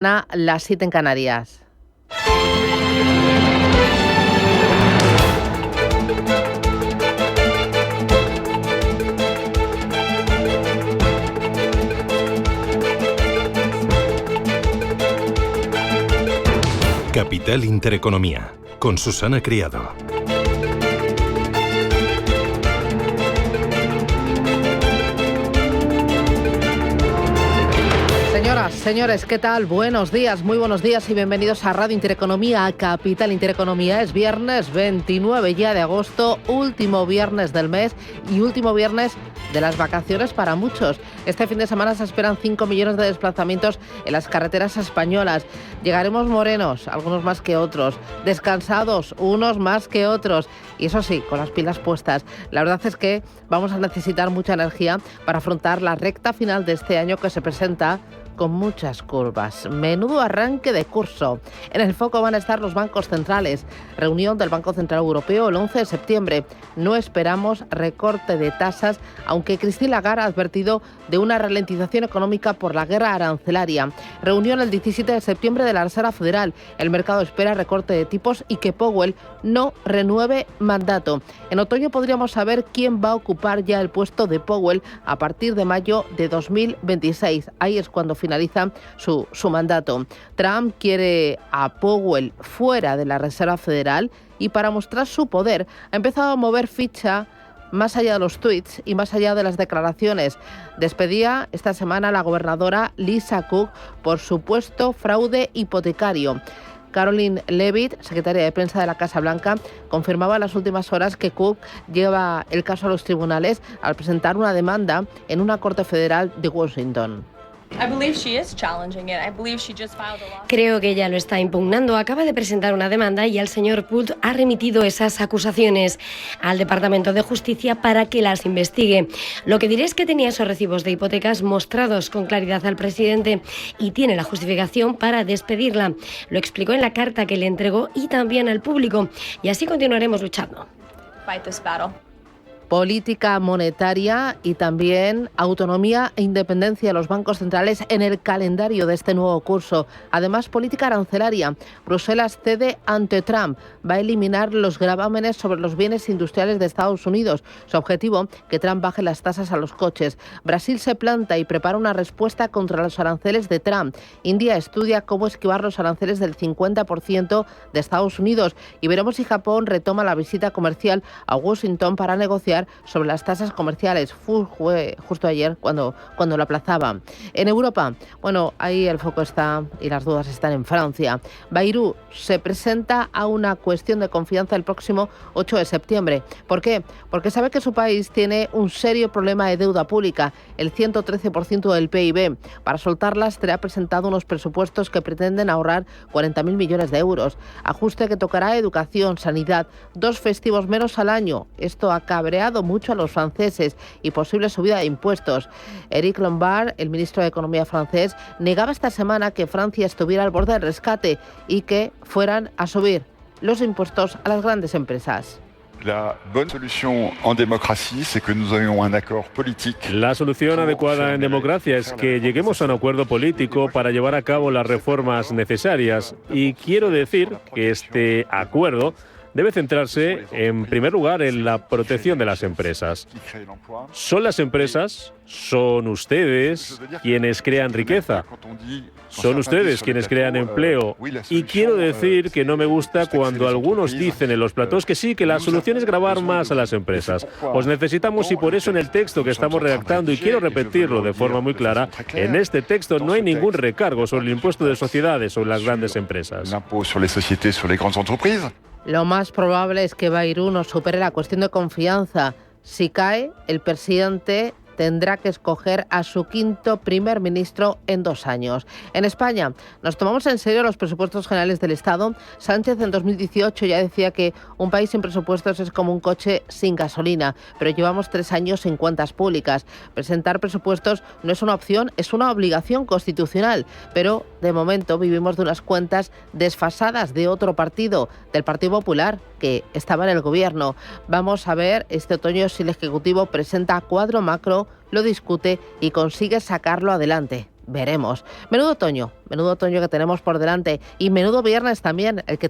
Las 7 en Canarias. Capital Intereconomía, con Susana Criado. Señoras, señores, ¿qué tal? Buenos días, muy buenos días y bienvenidos a Radio Intereconomía, a Capital Intereconomía. Es viernes 29 ya de agosto, último viernes del mes y último viernes de las vacaciones para muchos. Este fin de semana se esperan 5 millones de desplazamientos en las carreteras españolas. Llegaremos morenos, algunos más que otros, descansados, unos más que otros, y eso sí, con las pilas puestas. La verdad es que vamos a necesitar mucha energía para afrontar la recta final de este año que se presenta con muchas curvas. Menudo arranque de curso. En el foco van a estar los bancos centrales. Reunión del Banco Central Europeo el 11 de septiembre. No esperamos recorte de tasas, aunque Christine Lagarde ha advertido de una ralentización económica por la guerra arancelaria. Reunión el 17 de septiembre de la Reserva Federal. El mercado espera recorte de tipos y que Powell no renueve mandato. En otoño podríamos saber quién va a ocupar ya el puesto de Powell a partir de mayo de 2026. Ahí es cuando finaliza su mandato. Trump quiere a Powell fuera de la Reserva Federal y para mostrar su poder ha empezado a mover ficha más allá de los tuits y más allá de las declaraciones. Despedía esta semana a la gobernadora Lisa Cook por supuesto fraude hipotecario. Caroline Leavitt, secretaria de prensa de la Casa Blanca, confirmaba en las últimas horas que Cook lleva el caso a los tribunales al presentar una demanda en una corte federal de Washington. Creo que ella lo está impugnando. Acaba de presentar una demanda y el señor Pult ha remitido esas acusaciones al Departamento de Justicia para que las investigue. Lo que diré es que tenía esos recibos de hipotecas mostrados con claridad al presidente y tiene la justificación para despedirla. Lo explicó en la carta que le entregó y también al público. Y así continuaremos luchando. Política monetaria y también autonomía e independencia de los bancos centrales en el calendario de este nuevo curso. Además, política arancelaria. Bruselas cede ante Trump. Va a eliminar los gravámenes sobre los bienes industriales de Estados Unidos. Su objetivo, que Trump baje las tasas a los coches. Brasil se planta y prepara una respuesta contra los aranceles de Trump. India estudia cómo esquivar los aranceles del 50% de Estados Unidos. Y veremos si Japón retoma la visita comercial a Washington para negociar sobre las tasas comerciales. Fue justo ayer cuando lo aplazaban. En Europa, bueno, ahí el foco está y las dudas están en Francia. Bayrou se presenta a una cuestión de confianza el próximo 8 de septiembre. ¿Por qué? Porque sabe que su país tiene un serio problema de deuda pública, el 113% del PIB. Para soltar lastre ha presentado unos presupuestos que pretenden ahorrar 40.000 millones de euros. Ajuste que tocará educación, sanidad, 2 festivos menos al año. Esto ha cabreado mucho a los franceses y posible subida de impuestos. Éric Lombard, el ministro de Economía francés, negaba esta semana que Francia estuviera al borde del rescate y que fueran a subir los impuestos a las grandes empresas. La solución adecuada en democracia es que lleguemos a un acuerdo político para llevar a cabo las reformas necesarias. Y quiero decir que este acuerdo debe centrarse, en primer lugar, en la protección de las empresas. Son las empresas, son ustedes quienes crean riqueza, son ustedes quienes crean empleo. Y quiero decir que no me gusta cuando algunos dicen en los platós que sí, que la solución es gravar más a las empresas. Os necesitamos y por eso en el texto que estamos redactando, y quiero repetirlo de forma muy clara, en este texto no hay ningún recargo sobre el impuesto de sociedades sobre las grandes empresas. Lo más probable es que Bayrou no supere la cuestión de confianza. Si cae, el presidente tendrá que escoger a su quinto primer ministro en 2 años. En España, nos tomamos en serio los presupuestos generales del Estado. Sánchez en 2018 ya decía que un país sin presupuestos es como un coche sin gasolina, pero llevamos 3 años sin cuentas públicas. Presentar presupuestos no es una opción, es una obligación constitucional, pero de momento vivimos de unas cuentas desfasadas de otro partido, del Partido Popular, que estaba en el gobierno. Vamos a ver este otoño si el Ejecutivo presenta cuadro macro, lo discute y consigue sacarlo adelante. Veremos. Menudo otoño, Menudo otoño que tenemos por delante y menudo viernes también, el que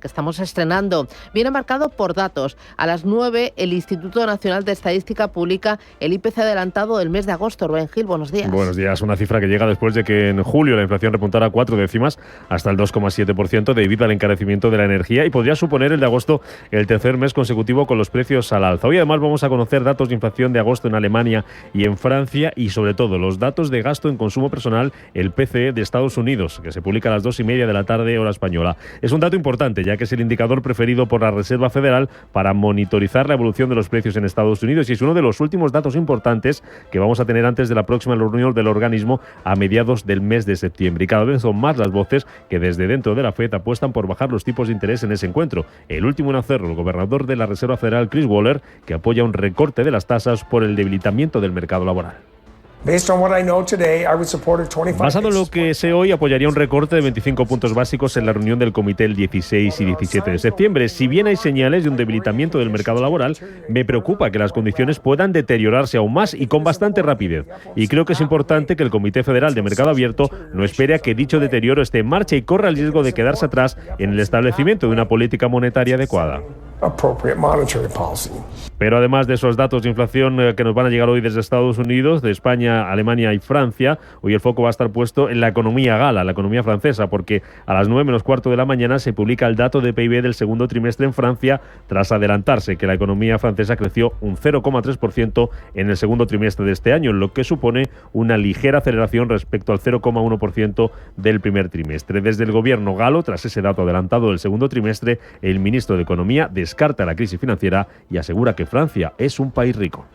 estamos estrenando. Viene marcado por datos. A las 9 el Instituto Nacional de Estadística publica el IPC adelantado del mes de agosto. Rubén Gil, buenos días. Buenos días. Una cifra que llega después de que en julio la inflación repuntara 4 décimas hasta el 2,7% debido al encarecimiento de la energía y podría suponer el de agosto el tercer mes consecutivo con los precios al alza. Hoy además vamos a conocer datos de inflación de agosto en Alemania y en Francia y sobre todo los datos de gasto en consumo personal, el PCE de Estados Unidos, que se publica a las 2:30 de la tarde hora española. Es un dato importante ya que es el indicador preferido por la Reserva Federal para monitorizar la evolución de los precios en Estados Unidos y es uno de los últimos datos importantes que vamos a tener antes de la próxima reunión del organismo a mediados del mes de septiembre. Y cada vez son más las voces que desde dentro de la FED apuestan por bajar los tipos de interés en ese encuentro. El último en hacerlo, el gobernador de la Reserva Federal, Chris Waller, que apoya un recorte de las tasas por el debilitamiento del mercado laboral. Basado en lo que sé hoy, apoyaría un recorte de 25 puntos básicos en la reunión del comité el 16 y 17 de septiembre. Si bien hay señales de un debilitamiento del mercado laboral, me preocupa que las condiciones puedan deteriorarse aún más y con bastante rapidez. Y creo que es importante que el Comité Federal de Mercado Abierto no espere a que dicho deterioro esté en marcha y corra el riesgo de quedarse atrás en el establecimiento de una política monetaria adecuada. Pero además de esos datos de inflación que nos van a llegar hoy desde Estados Unidos, de España, Alemania y Francia, hoy el foco va a estar puesto en la economía gala, la economía francesa, porque a las 9:15 de la mañana se publica el dato de PIB del segundo trimestre en Francia, tras adelantarse que la economía francesa creció un 0,3% en el segundo trimestre de este año, lo que supone una ligera aceleración respecto al 0,1% del primer trimestre. Desde el gobierno galo, tras ese dato adelantado del segundo trimestre, el ministro de Economía descarta la crisis financiera y asegura que Francia es un país rico.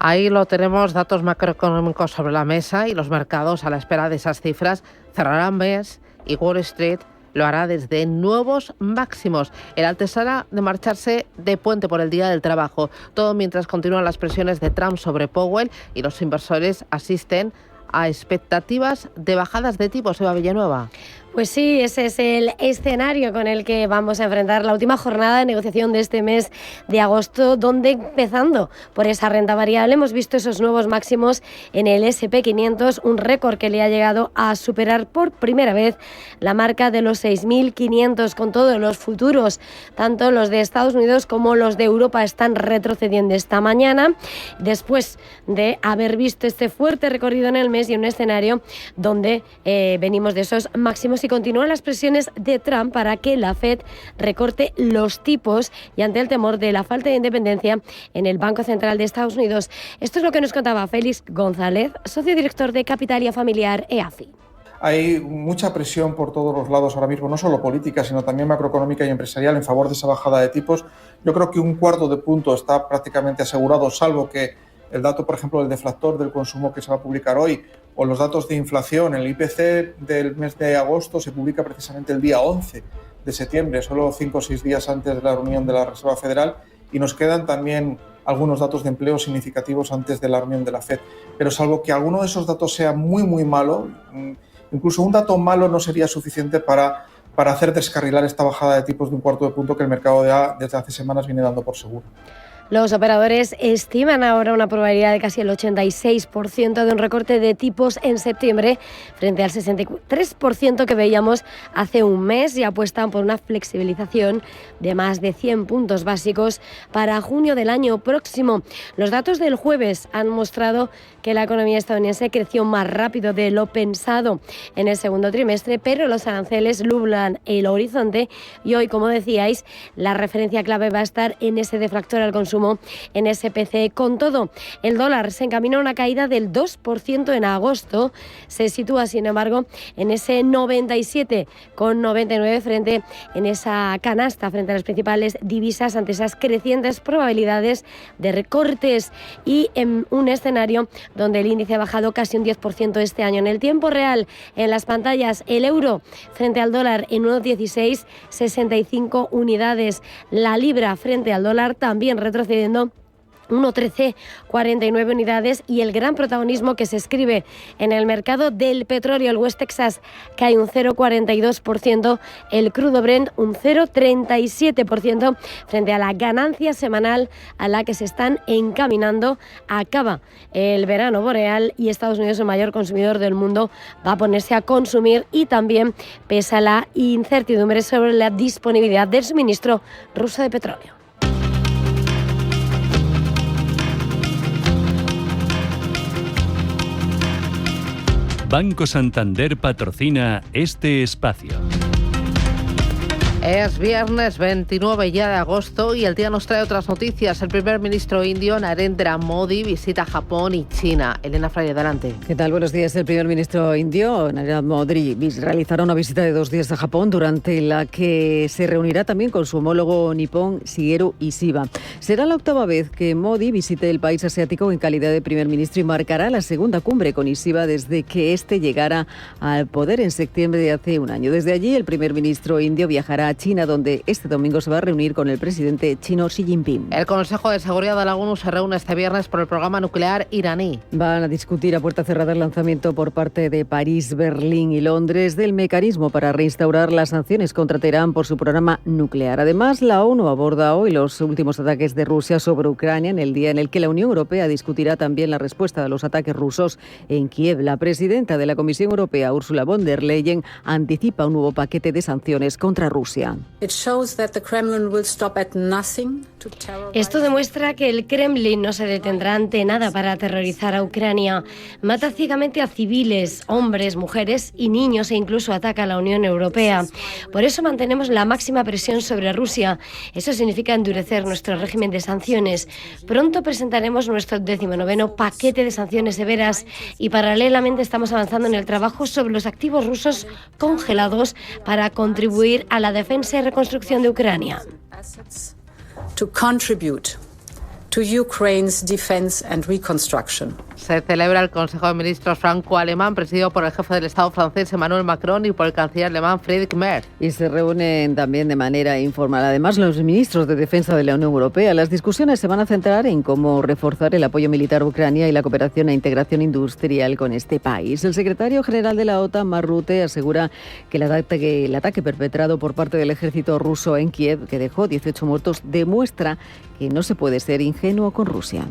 Ahí lo tenemos, datos macroeconómicos sobre la mesa y los mercados a la espera de esas cifras cerrarán mes y Wall Street lo hará desde nuevos máximos, en la antesala de marcharse de puente por el Día del Trabajo. Todo mientras continúan las presiones de Trump sobre Powell y los inversores asisten a expectativas de bajadas de tipos. Eva Villanueva. Pues sí, ese es el escenario con el que vamos a enfrentar la última jornada de negociación de este mes de agosto, donde empezando por esa renta variable hemos visto esos nuevos máximos en el S&P 500, un récord que le ha llegado a superar por primera vez la marca de los 6.500, con todos los futuros, tanto los de Estados Unidos como los de Europa, están retrocediendo esta mañana, después de haber visto este fuerte recorrido en el mes y un escenario donde venimos de esos máximos y continúan las presiones de Trump para que la FED recorte los tipos y ante el temor de la falta de independencia en el Banco Central de Estados Unidos. Esto es lo que nos contaba Félix González, socio director de Capitalia Familiar EAFI. Hay mucha presión por todos los lados ahora mismo, no solo política, sino también macroeconómica y empresarial en favor de esa bajada de tipos. Yo creo que 1/4 de punto está prácticamente asegurado, salvo que el dato, por ejemplo, del deflactor del consumo que se va a publicar hoy o los datos de inflación. El IPC del mes de agosto se publica precisamente el día 11 de septiembre, solo 5 o 6 días antes de la reunión de la Reserva Federal, y nos quedan también algunos datos de empleo significativos antes de la reunión de la FED. Pero salvo que alguno de esos datos sea muy, muy malo, incluso un dato malo no sería suficiente para hacer descarrilar esta bajada de tipos de 1/4 de punto que el mercado ya desde hace semanas viene dando por seguro. Los operadores estiman ahora una probabilidad de casi el 86% de un recorte de tipos en septiembre frente al 63% que veíamos hace un mes y apuestan por una flexibilización de más de 100 puntos básicos para junio del año próximo. Los datos del jueves han mostrado que la economía estadounidense creció más rápido de lo pensado en el segundo trimestre, pero los aranceles nublan el horizonte y hoy, como decíais, la referencia clave va a estar en ese deflactor al consumo en ese PCE. Con todo, el dólar se encamina a una caída del 2% en agosto. Se sitúa, sin embargo, en ese 97,99 frente en esa canasta frente a las principales divisas ante esas crecientes probabilidades de recortes y en un escenario donde el índice ha bajado casi un 10% este año. En el tiempo real, en las pantallas, el euro frente al dólar en 1,1665 unidades. La libra frente al dólar también retrocediendo 1,1349 unidades, y el gran protagonismo que se escribe en el mercado del petróleo. El West Texas cae un 0,42%, el crudo Brent un 0,37% frente a la ganancia semanal a la que se están encaminando. Acaba el verano boreal y Estados Unidos, el mayor consumidor del mundo, va a ponerse a consumir, y también pesa la incertidumbre sobre la disponibilidad del suministro ruso de petróleo. Banco Santander patrocina este espacio. Es viernes 29 ya de agosto y el día nos trae otras noticias. El primer ministro indio, Narendra Modi, visita Japón y China. Elena Fraile, adelante. ¿Qué tal? Buenos días. El primer ministro indio, Narendra Modi, realizará una visita de 2 días a Japón, durante la que se reunirá también con su homólogo nipón, Shigeru Ishiba. Será la 8ª vez que Modi visite el país asiático en calidad de primer ministro y marcará la segunda cumbre con Ishiba desde que este llegara al poder en septiembre de hace un año. Desde allí, el primer ministro indio viajará a China, donde este domingo se va a reunir con el presidente chino Xi Jinping. El Consejo de Seguridad de la ONU se reúne este viernes por el programa nuclear iraní. Van a discutir a puerta cerrada el lanzamiento por parte de París, Berlín y Londres del mecanismo para reinstaurar las sanciones contra Teherán por su programa nuclear. Además, la ONU aborda hoy los últimos ataques de Rusia sobre Ucrania, en el día en el que la Unión Europea discutirá también la respuesta a los ataques rusos en Kiev. La presidenta de la Comisión Europea, Ursula von der Leyen, anticipa un nuevo paquete de sanciones contra Rusia. Esto demuestra que el Kremlin no se detendrá ante nada para aterrorizar a Ucrania. Mata ciegamente a civiles, hombres, mujeres y niños, e incluso ataca a la Unión Europea. Por eso mantenemos la máxima presión sobre Rusia. Eso significa endurecer nuestro régimen de sanciones. Pronto presentaremos nuestro 19º paquete de sanciones severas, y paralelamente estamos avanzando en el trabajo sobre los activos rusos congelados para contribuir a la defensa y reconstrucción de Ucrania. To contribute to Ukraine's defense and reconstruction. Se celebra el Consejo de Ministros franco-alemán, presidido por el jefe del Estado francés Emmanuel Macron y por el canciller alemán Friedrich Merz. Y se reúnen también de manera informal. Además, los ministros de Defensa de la Unión Europea. Las discusiones se van a centrar en cómo reforzar el apoyo militar a Ucrania y la cooperación e integración industrial con este país. El secretario general de la OTAN, Mark Rutte, asegura que el ataque perpetrado por parte del ejército ruso en Kiev, que dejó 18 muertos, demuestra que no se puede ser ingenuo con Rusia.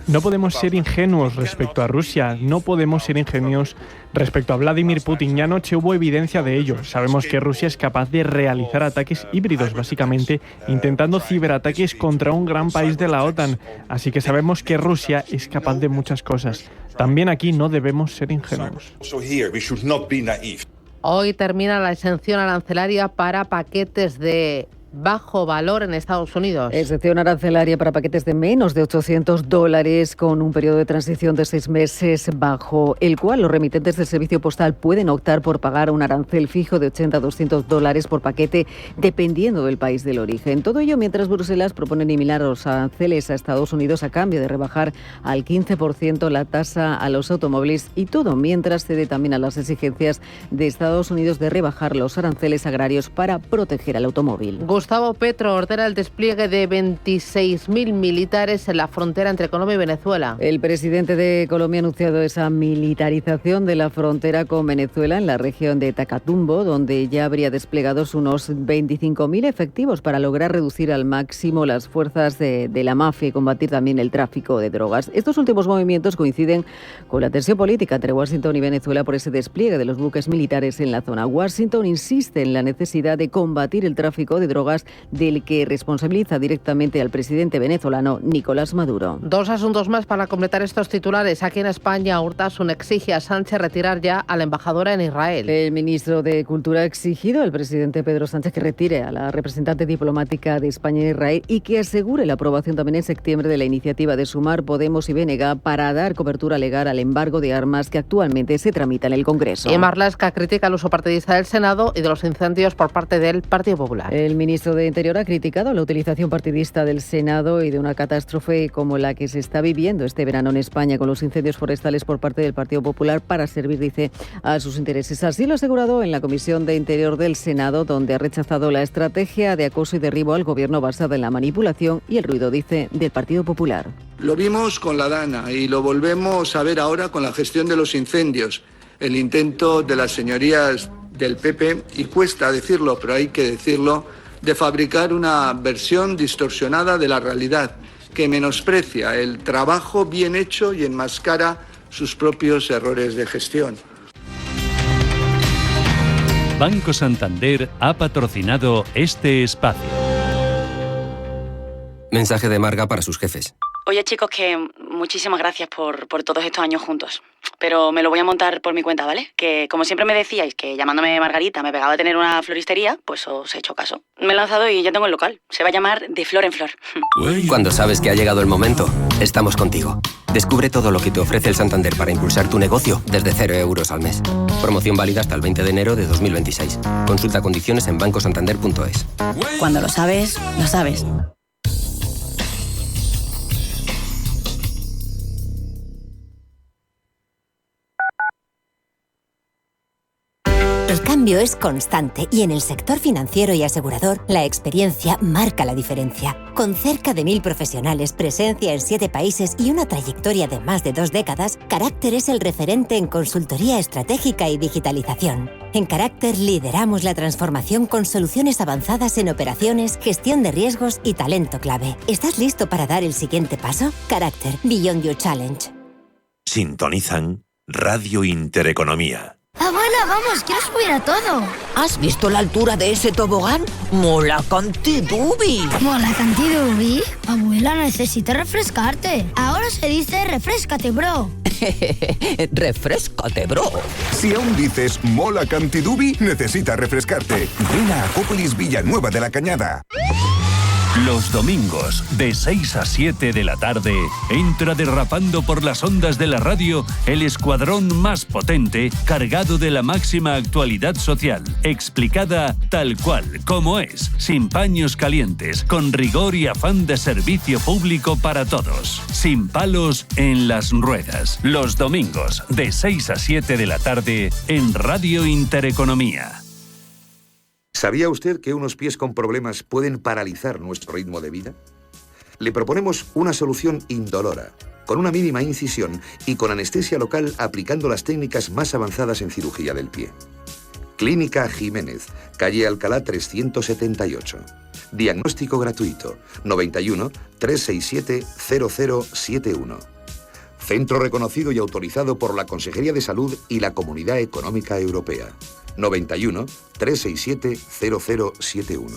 No podemos ser ingenuos respecto a Rusia, no podemos ser ingenuos respecto a Vladimir Putin. Ya anoche hubo evidencia de ello. Sabemos que Rusia es capaz de realizar ataques híbridos, básicamente intentando ciberataques contra un gran país de la OTAN. Así que sabemos que Rusia es capaz de muchas cosas. También aquí no debemos ser ingenuos. Hoy termina la exención arancelaria para paquetes de bajo valor en Estados Unidos. Excepción arancelaria para paquetes de menos de $800, con un periodo de transición de 6 meses, bajo el cual los remitentes del servicio postal pueden optar por pagar un arancel fijo de $80 a $200 por paquete, dependiendo del país del origen. Todo ello mientras Bruselas propone eliminar los aranceles a Estados Unidos a cambio de rebajar al 15% la tasa a los automóviles, y todo mientras cede también a las exigencias de Estados Unidos de rebajar los aranceles agrarios para proteger al automóvil. Gustavo Petro ordena el despliegue de 26.000 militares en la frontera entre Colombia y Venezuela. El presidente de Colombia ha anunciado esa militarización de la frontera con Venezuela en la región de Tacatumbo, donde ya habría desplegados unos 25.000 efectivos para lograr reducir al máximo las fuerzas de la mafia y combatir también el tráfico de drogas. Estos últimos movimientos coinciden con la tensión política entre Washington y Venezuela por ese despliegue de los buques militares en la zona. Washington insiste en la necesidad de combatir el tráfico de drogas, del que responsabiliza directamente al presidente venezolano Nicolás Maduro. 2 asuntos más para completar estos titulares. Aquí en España, Urtasun exige a Sánchez retirar ya a la embajadora en Israel. El ministro de Cultura ha exigido al presidente Pedro Sánchez que retire a la representante diplomática de España en Israel y que asegure la aprobación también en septiembre de la iniciativa de Sumar, Podemos y BNG para dar cobertura legal al embargo de armas que actualmente se tramita en el Congreso. Y Marlaska critica el uso partidista del Senado y de los incendios por parte del Partido Popular. El ministro ministro de Interior ha criticado la utilización partidista del Senado y de una catástrofe como la que se está viviendo este verano en España con los incendios forestales por parte del Partido Popular para servir, dice, a sus intereses. Así lo ha asegurado en la Comisión de Interior del Senado, donde ha rechazado la estrategia de acoso y derribo al Gobierno basada en la manipulación y el ruido, dice, del Partido Popular. Lo vimos con la Dana y lo volvemos a ver ahora con la gestión de los incendios. El intento de las señorías del PP, y cuesta decirlo, pero hay que decirlo, de fabricar una versión distorsionada de la realidad, que menosprecia el trabajo bien hecho y enmascara sus propios errores de gestión. Banco Santander ha patrocinado este espacio. Mensaje de Marga para sus jefes. Oye, chicos, que muchísimas gracias por todos estos años juntos. Pero me lo voy a montar por mi cuenta, ¿vale? Que como siempre me decíais que llamándome Margarita me pegaba a tener una floristería, pues os he hecho caso. Me he lanzado y ya tengo el local. Se va a llamar De Flor en Flor. Cuando sabes que ha llegado el momento, estamos contigo. Descubre todo lo que te ofrece el Santander para impulsar tu negocio desde 0 euros al mes. Promoción válida hasta el 20 de enero de 2026. Consulta condiciones en bancosantander.es. Cuando lo sabes, lo sabes. El cambio es constante y en el sector financiero y asegurador la experiencia marca la diferencia. Con cerca de 1.000 profesionales, presencia en 7 países y una trayectoria de más de 2 décadas, Carácter es el referente en consultoría estratégica y digitalización. En Carácter lideramos la transformación con soluciones avanzadas en operaciones, gestión de riesgos y talento clave. ¿Estás listo para dar el siguiente paso? Carácter, Beyond Your Challenge. Sintonizan Radio Intereconomía. Abuela, vamos, quiero subir a todo. ¿Has visto la altura de ese tobogán? ¡Mola cantidubi! ¿Mola cantidubi? Abuela, necesitas refrescarte. Ahora se dice refréscate, bro. Refréscate, bro. Si aún dices mola cantidubi, necesitas refrescarte. Ven a Acópolis Villanueva de la Cañada. Los domingos, de 6 a 7 de la tarde, entra derrapando por las ondas de la radio el escuadrón más potente, cargado de la máxima actualidad social, explicada tal cual, como es, sin paños calientes, con rigor y afán de servicio público para todos, sin palos en las ruedas. Los domingos, de 6 a 7 de la tarde, en Radio Intereconomía. ¿Sabía usted que unos pies con problemas pueden paralizar nuestro ritmo de vida? Le proponemos una solución indolora, con una mínima incisión y con anestesia local aplicando las técnicas más avanzadas en cirugía del pie. Clínica Jiménez, calle Alcalá 378. Diagnóstico gratuito, 91 367 0071. Centro reconocido y autorizado por la Consejería de Salud y la Comunidad Económica Europea. 91 367 0071.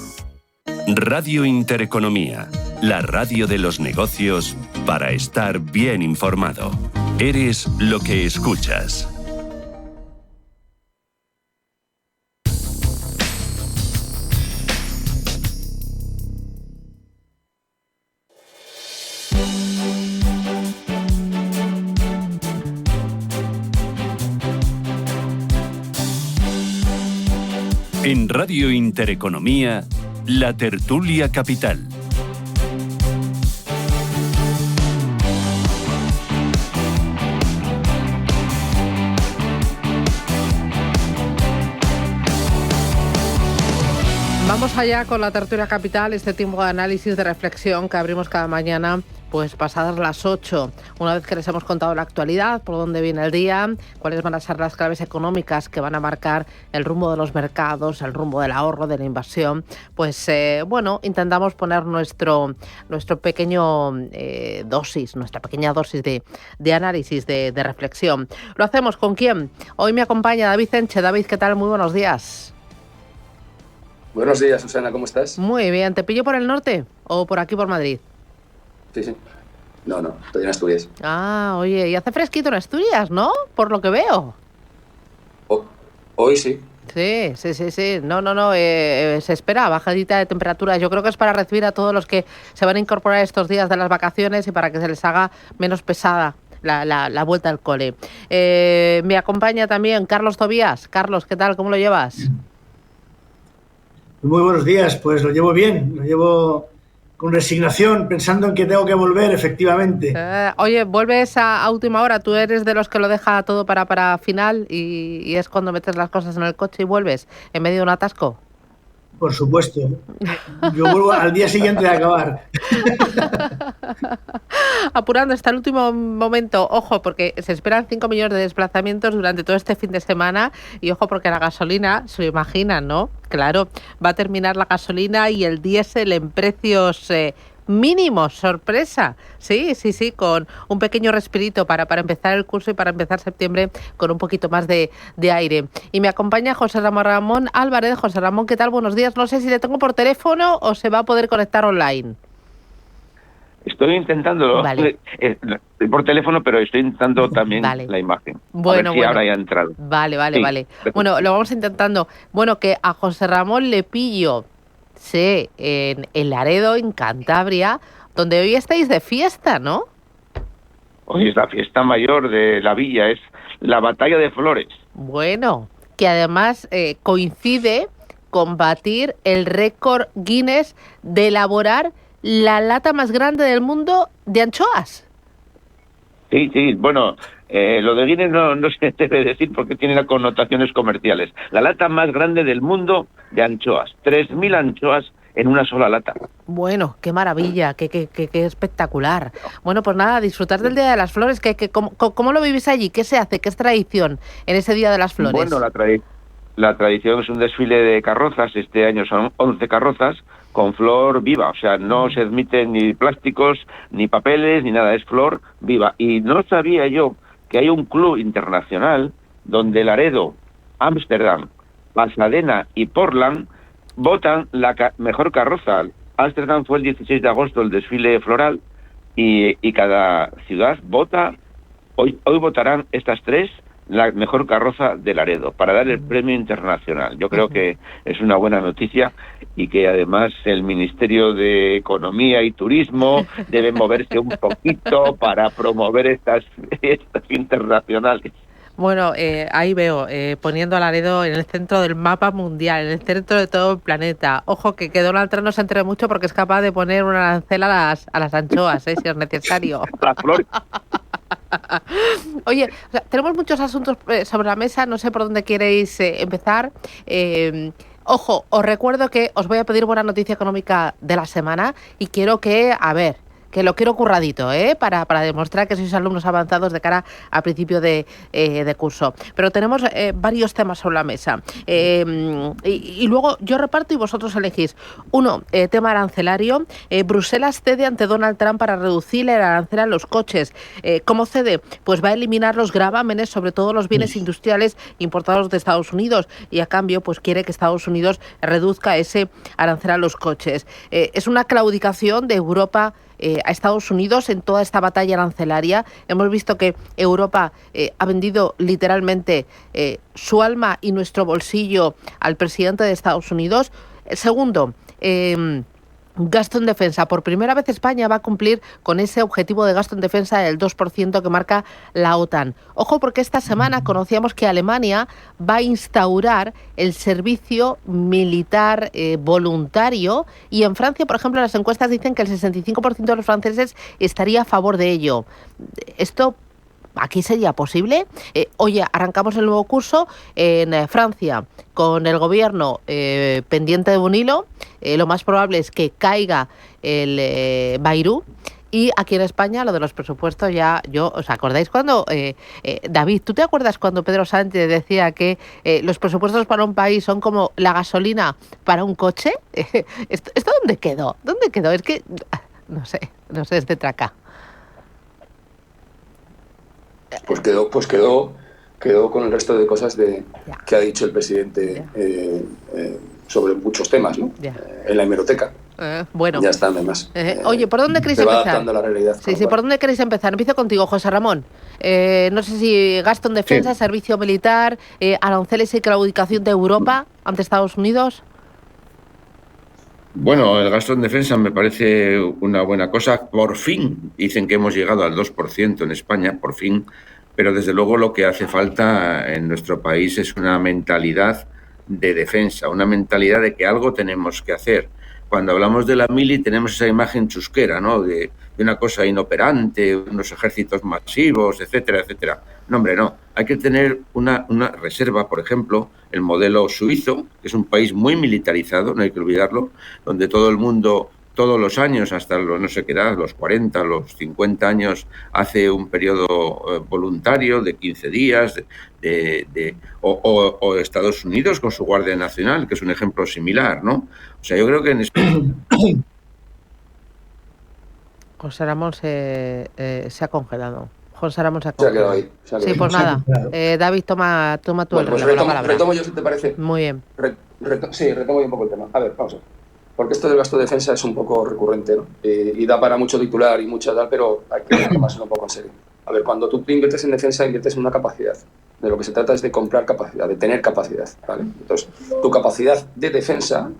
Radio Intereconomía, la radio de los negocios para estar bien informado. Eres lo que escuchas. En Radio Intereconomía, la tertulia capital. Vamos allá con la tertulia capital, este tiempo de análisis, de reflexión que abrimos cada mañana, pues pasadas las 8. Una vez que les hemos contado la actualidad, por dónde viene el día, cuáles van a ser las claves económicas que van a marcar el rumbo de los mercados, el rumbo del ahorro, de la inversión, pues intentamos poner nuestra pequeña dosis de análisis, de reflexión. ¿Lo hacemos con quién? Hoy me acompaña David Enche. David, ¿qué tal? Muy buenos días. Buenos días, Susana, ¿cómo estás? Muy bien. ¿Te pillo por el norte o por aquí por Madrid? Sí. No, estoy en Asturias. Ah, oye, y hace fresquito en Asturias, ¿no? Por lo que veo. Hoy sí. Sí. No. Se espera bajadita de temperatura. Yo creo que es para recibir a todos los que se van a incorporar estos días de las vacaciones y para que se les haga menos pesada la vuelta al cole. Me acompaña también Carlos Tobías. Carlos, ¿qué tal? ¿Cómo lo llevas? Muy buenos días, pues lo llevo bien, lo llevo con resignación, pensando en que tengo que volver, efectivamente. Oye, vuelves a última hora, tú eres de los que lo deja todo para final y es cuando metes las cosas en el coche y vuelves en medio de un atasco. Por supuesto. Yo vuelvo al día siguiente de acabar. Apurando hasta el último momento, ojo, porque se esperan 5 millones de desplazamientos durante todo este fin de semana y ojo porque la gasolina, se lo imaginan, ¿no? Claro, va a terminar la gasolina y el diésel en precios mínimos, sorpresa. Sí, con un pequeño respirito para empezar el curso y para empezar septiembre con un poquito más de aire. Y me acompaña José Ramón Álvarez. José Ramón, ¿qué tal? Buenos días. No sé si le tengo por teléfono o se va a poder conectar online. Estoy intentándolo, vale. Por teléfono, pero estoy intentando también la imagen. Bueno, a ver si ahora ya ha entrado. Vale. Sí. Bueno, lo vamos intentando. Bueno, que a José Ramón le pillo, sí, en Laredo, en Cantabria, donde hoy estáis de fiesta, ¿no? Hoy es la fiesta mayor de la villa, es la Batalla de Flores. Bueno, que además coincide con batir el récord Guinness de elaborar la lata más grande del mundo de anchoas. Sí, bueno, lo de Guinness no se debe decir porque tiene connotaciones comerciales. La lata más grande del mundo de anchoas, 3.000 anchoas en una sola lata. Bueno, qué maravilla, qué espectacular. Bueno, pues nada, disfrutar del Día de las Flores. ¿Cómo lo vivís allí? ¿Qué se hace? ¿Qué es tradición en ese Día de las Flores? Bueno, la tradición es un desfile de carrozas. Este año son 11 carrozas con flor viva, o sea, no se admiten ni plásticos, ni papeles, ni nada, es flor viva. Y no sabía yo que hay un club internacional donde Laredo, Ámsterdam, Pasadena y Portland votan la mejor carroza. Ámsterdam fue el 16 de agosto el desfile floral y cada ciudad vota, hoy votarán estas tres, la mejor carroza de Laredo, para dar el premio internacional. Yo creo que es una buena noticia y que además el Ministerio de Economía y Turismo debe moverse un poquito para promover estas fiestas internacionales. Bueno, ahí veo, poniendo a Laredo en el centro del mapa mundial, en el centro de todo el planeta. Ojo, que Donald Trump no se entere mucho porque es capaz de poner un arancel a las anchoas, si es necesario. Las flores. Oye, o sea, tenemos muchos asuntos sobre la mesa, no sé por dónde queréis empezar. Ojo, os recuerdo que os voy a pedir buena noticia económica de la semana y quiero que lo quiero curradito, para demostrar que sois alumnos avanzados de cara a principio de curso. Pero tenemos varios temas sobre la mesa. Y luego yo reparto y vosotros elegís. Uno, tema arancelario. Bruselas cede ante Donald Trump para reducir el arancel a los coches. ¿Cómo cede? Pues va a eliminar los gravámenes sobre todos los bienes industriales importados de Estados Unidos y a cambio pues quiere que Estados Unidos reduzca ese arancel a los coches. Es una claudicación de Europa a Estados Unidos en toda esta batalla arancelaria. Hemos visto que Europa ha vendido literalmente su alma y nuestro bolsillo al presidente de Estados Unidos. Segundo, gasto en defensa. Por primera vez España va a cumplir con ese objetivo de gasto en defensa del 2% que marca la OTAN. Ojo, porque esta semana conocíamos que Alemania va a instaurar el servicio militar voluntario y en Francia, por ejemplo, las encuestas dicen que el 65% de los franceses estaría a favor de ello. Esto ¿aquí sería posible? Oye, arrancamos el nuevo curso en Francia con el gobierno pendiente de un hilo. Lo más probable es que caiga el Bayrou. Y aquí en España, lo de los presupuestos ¿os acordáis cuando, David, tú te acuerdas cuando Pedro Sánchez decía que los presupuestos para un país son como la gasolina para un coche? ¿Esto dónde quedó? ¿Dónde quedó? Es que, no sé, es de traca. Pues quedó con el resto de cosas que ha dicho el presidente sobre muchos temas, ¿no? En la hemeroteca. Bueno. Ya está, además. Oye, ¿por dónde queréis empezar? empezar? Se va adaptando a la realidad. Sí, ¿por dónde queréis empezar? Empiezo contigo, José Ramón. No sé si gasto en defensa, servicio militar, aranceles y claudicación de Europa ante Estados Unidos. Bueno, el gasto en defensa me parece una buena cosa. Por fin dicen que hemos llegado al 2% en España, por fin. Pero desde luego lo que hace falta en nuestro país es una mentalidad de defensa, una mentalidad de que algo tenemos que hacer. Cuando hablamos de la mili tenemos esa imagen chusquera, ¿no? De una cosa inoperante, unos ejércitos masivos, etcétera, etcétera. No, hombre, no. Hay que tener una reserva, por ejemplo, el modelo suizo, que es un país muy militarizado, no hay que olvidarlo, donde todo el mundo, todos los años, hasta los, no sé qué edad, los 40, los 50 años, hace un periodo voluntario de 15 días, o Estados Unidos con su Guardia Nacional, que es un ejemplo similar, ¿no? O sea, yo creo que en España... José Ramón se ha congelado. José Ramón se ha congelado. Se ha quedado ahí. Sí, pues nada. David, toma tú el relevo, la palabra. Retomo yo, si te parece. Muy bien. Sí, retomo yo un poco el tema. A ver, vamos a ver. Porque esto del gasto de defensa es un poco recurrente, ¿no? Y da para mucho titular y mucha tal, pero hay que tomárselo un poco en serio. A ver, cuando tú inviertes en defensa, inviertes en una capacidad. De lo que se trata es de comprar capacidad, de tener capacidad, ¿vale? Entonces, tu capacidad de defensa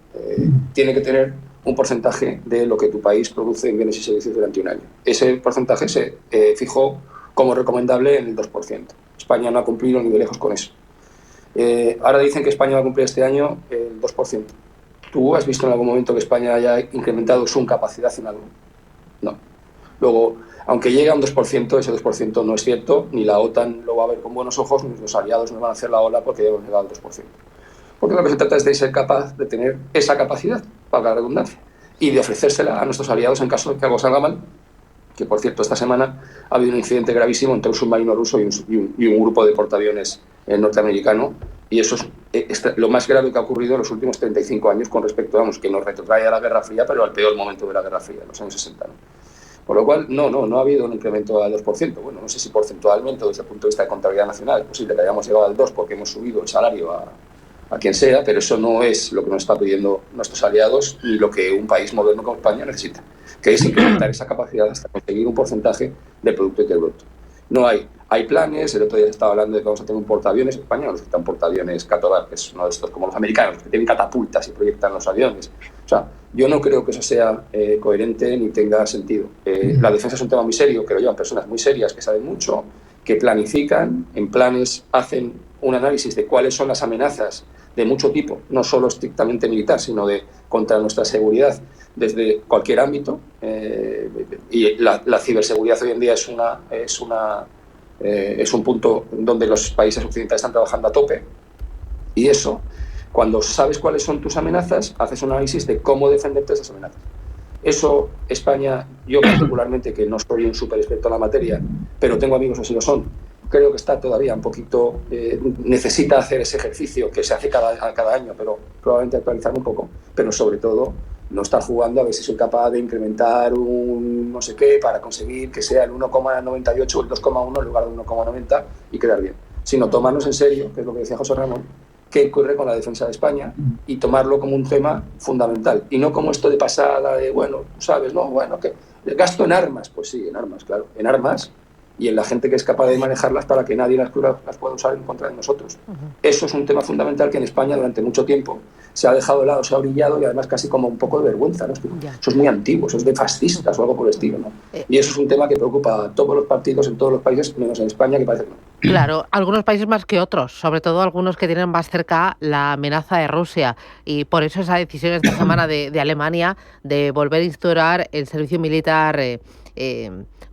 tiene que tener un porcentaje de lo que tu país produce en bienes y servicios durante un año. Ese porcentaje se fijó como recomendable en el 2%. España no ha cumplido ni de lejos con eso. Ahora dicen que España va a cumplir este año el 2%. ¿Tú has visto en algún momento que España haya incrementado su capacidad en algo? No. Luego, aunque llegue a un 2%, ese 2% no es cierto, ni la OTAN lo va a ver con buenos ojos, ni los aliados no van a hacer la ola porque ya hemos llegado al 2%. Porque lo que se trata es de ser capaz de tener esa capacidad, para la redundancia, y de ofrecérsela a nuestros aliados en caso de que algo salga mal. Que, por cierto, esta semana ha habido un incidente gravísimo entre un submarino ruso y un grupo de portaaviones norteamericano, y eso es lo más grave que ha ocurrido en los últimos 35 años con respecto, vamos, que nos retrotrae a la Guerra Fría, pero al peor momento de la Guerra Fría, en los años 60. ¿no? Por lo cual, no ha habido un incremento al 2%. Bueno, no sé si porcentualmente o desde el punto de vista de contabilidad nacional es posible que hayamos llegado al 2% porque hemos subido el salario a quien sea, pero eso no es lo que nos está pidiendo nuestros aliados ni lo que un país moderno como España necesita, que es incrementar esa capacidad hasta conseguir un porcentaje del Producto Interior Bruto. No hay planes. El otro día se estaba hablando de que vamos a tener un portaaviones español, necesitan un portaaviones Catovar, que es uno de estos como los americanos, que tienen catapultas y proyectan los aviones. O sea, yo no creo que eso sea coherente ni tenga sentido. La defensa es un tema muy serio, que lo llevan personas muy serias, que saben mucho, que planifican, en planes hacen un análisis de cuáles son las amenazas de mucho tipo, no solo estrictamente militar, sino contra nuestra seguridad desde cualquier ámbito. Y la ciberseguridad hoy en día es un punto donde los países occidentales están trabajando a tope. Y eso, cuando sabes cuáles son tus amenazas, haces un análisis de cómo defenderte de esas amenazas. Eso, España, yo particularmente, que no soy un súper experto en la materia, pero tengo amigos que sí lo son, creo que está todavía un poquito, necesita hacer ese ejercicio que se hace cada año, pero probablemente actualizar un poco, pero sobre todo no estar jugando a ver si soy capaz de incrementar un no sé qué para conseguir que sea el 1,98 o el 2,1 en lugar de 1,90 y quedar bien, sino tomarnos en serio, que es lo que decía José Ramón, qué ocurre con la defensa de España y tomarlo como un tema fundamental y no como esto de pasada, de bueno, sabes, no, bueno, que gasto en armas, pues sí, en armas, claro, en armas y en la gente que es capaz de manejarlas para que nadie las pueda usar en contra de nosotros. Eso es un tema fundamental que en España durante mucho tiempo se ha dejado de lado, se ha brillado y además casi como un poco de vergüenza, ¿no? Eso es muy antiguo, eso es de fascistas o algo por el estilo, ¿no? Y eso es un tema que preocupa a todos los partidos en todos los países, menos en España, que parece que no. Claro, algunos países más que otros, sobre todo algunos que tienen más cerca la amenaza de Rusia, y por eso esa decisión esta semana de Alemania de volver a instaurar el servicio militar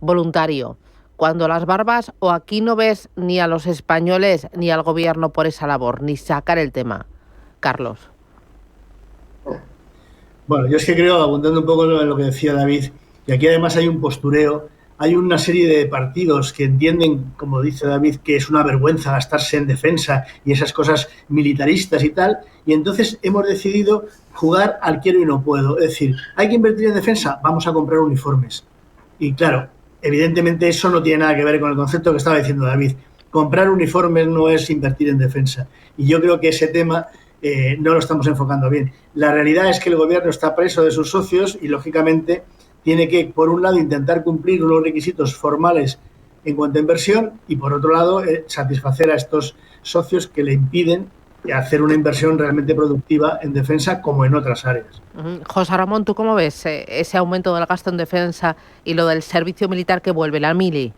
voluntario. Cuando las barbas, o aquí no ves ni a los españoles ni al gobierno por esa labor, ni sacar el tema. Carlos. Bueno, yo es que creo, abundando un poco en lo que decía David, que aquí además hay un postureo, hay una serie de partidos que entienden, como dice David, que es una vergüenza gastarse en defensa y esas cosas militaristas y tal, y entonces hemos decidido jugar al quiero y no puedo. Es decir, hay que invertir en defensa, vamos a comprar uniformes. Y claro, evidentemente eso no tiene nada que ver con el concepto que estaba diciendo David. Comprar uniformes no es invertir en defensa. Y yo creo que ese tema no lo estamos enfocando bien. La realidad es que el gobierno está preso de sus socios y, lógicamente, tiene que, por un lado, intentar cumplir unos requisitos formales en cuanto a inversión y, por otro lado, satisfacer a estos socios que le impiden hacer una inversión realmente productiva en defensa como en otras áreas. José Ramón, ¿tú cómo ves ese aumento del gasto en defensa y lo del servicio militar que vuelve, la mili?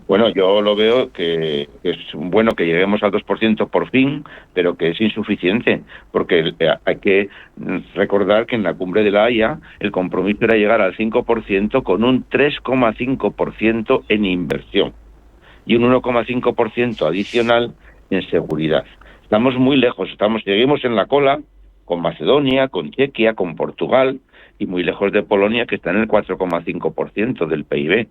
Bueno, yo lo veo que es bueno que lleguemos al 2% por fin, pero que es insuficiente, porque hay que recordar que en la cumbre de La Haya el compromiso era llegar al 5% con un 3,5% en inversión y un 1,5% adicional en seguridad. Estamos muy lejos, seguimos en la cola con Macedonia, con Chequia, con Portugal y muy lejos de Polonia, que está en el 4,5% del PIB.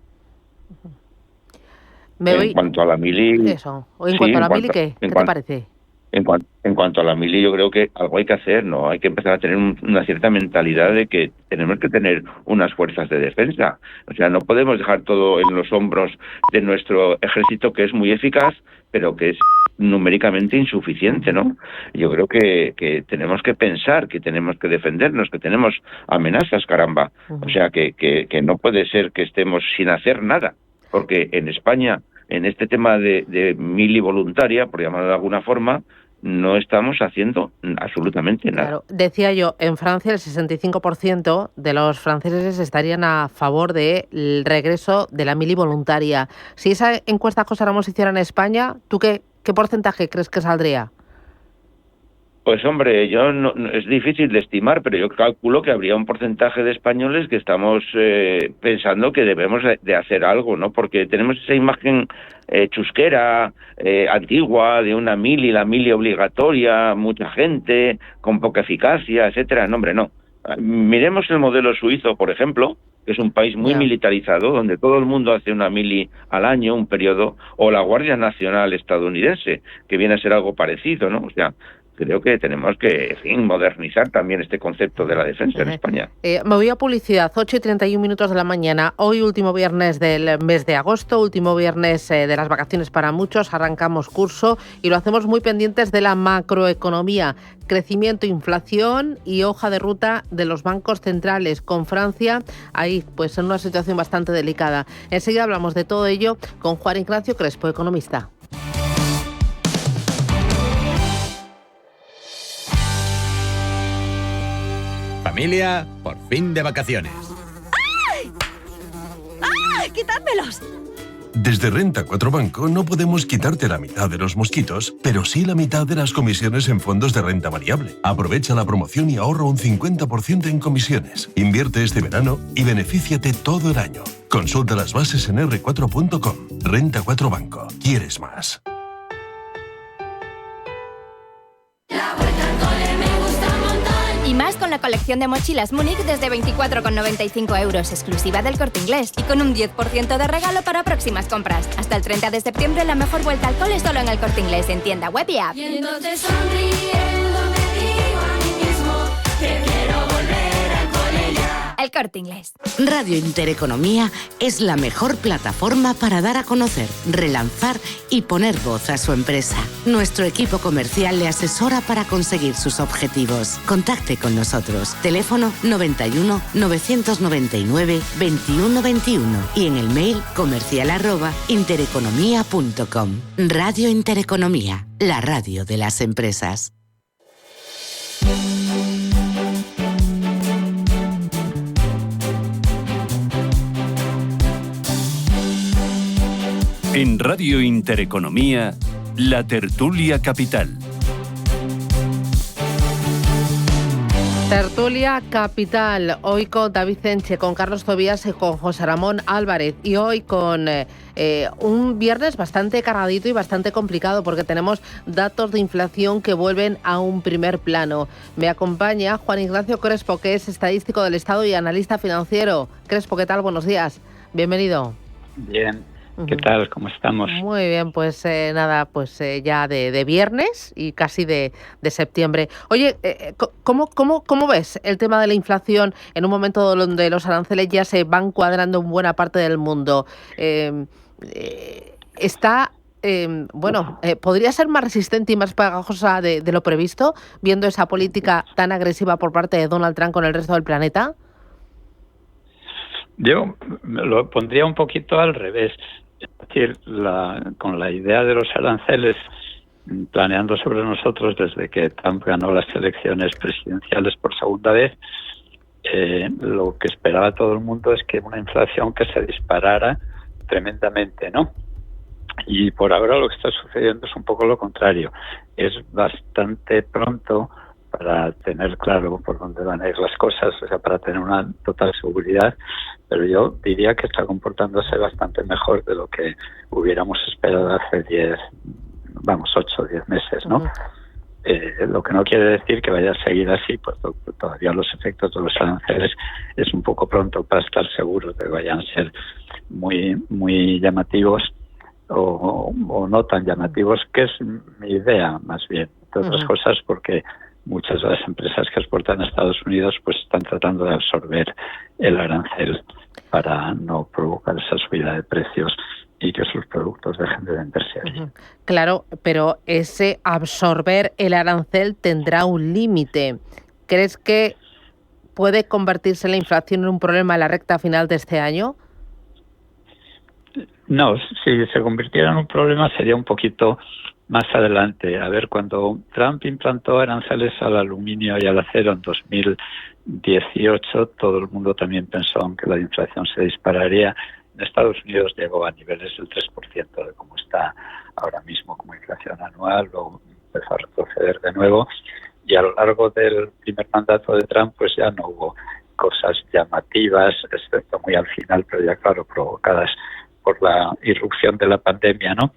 En cuanto a la mili... Eso. ¿O en cuanto a la mili qué? ¿Qué te parece? En cuanto a la mili, yo creo que algo hay que hacer, ¿no? Hay que empezar a tener una cierta mentalidad de que tenemos que tener unas fuerzas de defensa. O sea, no podemos dejar todo en los hombros de nuestro ejército, que es muy eficaz, pero que es numéricamente insuficiente, ¿no? Yo creo que tenemos que pensar, que tenemos que defendernos, que tenemos amenazas, caramba. O sea, que no puede ser que estemos sin hacer nada. Porque en España, en este tema de mili voluntaria, por llamarlo de alguna forma, no estamos haciendo absolutamente nada. Claro, decía yo, en Francia el 65% de los franceses estarían a favor del regreso de la mili voluntaria. Si esa encuesta José Ramón se hiciera en España, ¿tú qué porcentaje crees que saldría? Pues hombre, es difícil de estimar, pero yo calculo que habría un porcentaje de españoles que estamos pensando que debemos de hacer algo, ¿no? Porque tenemos esa imagen chusquera, antigua, de una mili, la mili obligatoria, mucha gente, con poca eficacia, etcétera. No, hombre, no. Miremos el modelo suizo, por ejemplo, que es un país muy militarizado, donde todo el mundo hace una mili al año, un periodo, o la Guardia Nacional estadounidense, que viene a ser algo parecido, ¿no? O sea, creo que tenemos que, en fin, modernizar también este concepto de la defensa en España. Me voy a publicidad, 8:31 de la mañana. Hoy, último viernes del mes de agosto, último viernes de las vacaciones para muchos. Arrancamos curso y lo hacemos muy pendientes de la macroeconomía. Crecimiento, inflación y hoja de ruta de los bancos centrales, con Francia ahí pues en una situación bastante delicada. Enseguida hablamos de todo ello con Juan Ignacio Crespo, economista. Familia, por fin de vacaciones. ¡Ay! ¡Ay! ¡Quitádmelos! Desde Renta 4 Banco no podemos quitarte la mitad de los mosquitos, pero sí la mitad de las comisiones en fondos de renta variable. Aprovecha la promoción y ahorra un 50% en comisiones. Invierte este verano y benefíciate todo el año. Consulta las bases en r4.com. Renta 4 Banco. ¿Quieres más? Y más con la colección de mochilas Múnich desde 24,95 €, exclusiva del Corte Inglés, y con un 10% de regalo para próximas compras. Hasta el 30 de septiembre la mejor vuelta al cole solo en el Corte Inglés, en tienda web y app. Y entonces sonriendo me digo a mí mismo que quiero volver al cole ya. El Corte Inglés. Radio Intereconomía es la mejor plataforma para dar a conocer, relanzar y poner voz a su empresa. Nuestro equipo comercial le asesora para conseguir sus objetivos. Contacte con nosotros. Teléfono 91 999 21 21 y en el mail comercial@intereconomia.com. Radio Intereconomía, la radio de las empresas. En Radio Intereconomía, la tertulia capital. Tertulia Capital, hoy con David Enche, con Carlos Tobías y con José Ramón Álvarez. Y hoy con un viernes bastante cargadito y bastante complicado, porque tenemos datos de inflación que vuelven a un primer plano. Me acompaña Juan Ignacio Crespo, que es estadístico del Estado y analista financiero. Crespo, ¿qué tal? Buenos días. Bienvenido. Bien. ¿Qué tal? ¿Cómo estamos? Muy bien, pues ya de viernes y casi de septiembre. Oye, ¿cómo ves el tema de la inflación en un momento donde los aranceles ya se van cuadrando en buena parte del mundo? ¿Podría ser más resistente y más pegajosa de lo previsto, viendo esa política tan agresiva por parte de Donald Trump con el resto del planeta? Yo lo pondría un poquito al revés. Es decir, con la idea de los aranceles planeando sobre nosotros desde que Trump ganó las elecciones presidenciales por segunda vez, lo que esperaba todo el mundo es que una inflación que se disparara tremendamente, ¿no? Y por ahora lo que está sucediendo es un poco lo contrario. Es bastante pronto para tener claro por dónde van a ir las cosas, o sea, para tener una total seguridad, pero yo diría que está comportándose bastante mejor de lo que hubiéramos esperado hace 8 o 10 meses, ¿no? Lo que no quiere decir que vaya a seguir así, pues todavía los efectos de los aranceles es un poco pronto para estar seguros de que vayan a ser muy, muy llamativos o no tan llamativos, que es mi idea más bien, de otras cosas, porque muchas de las empresas que exportan a Estados Unidos pues están tratando de absorber el arancel para no provocar esa subida de precios y que sus productos dejen de venderse allí. Claro, pero ese absorber el arancel tendrá un límite. ¿Crees que puede convertirse la inflación en un problema en la recta final de este año? No, si se convirtiera en un problema sería un poquito más adelante. A ver, cuando Trump implantó aranceles al aluminio y al acero en 2018, todo el mundo también pensó que la inflación se dispararía. En Estados Unidos llegó a niveles del 3% de cómo está ahora mismo como inflación anual, luego empezó a retroceder de nuevo, y a lo largo del primer mandato de Trump pues ya no hubo cosas llamativas, excepto muy al final, pero ya claro, provocadas por la irrupción de la pandemia, ¿no?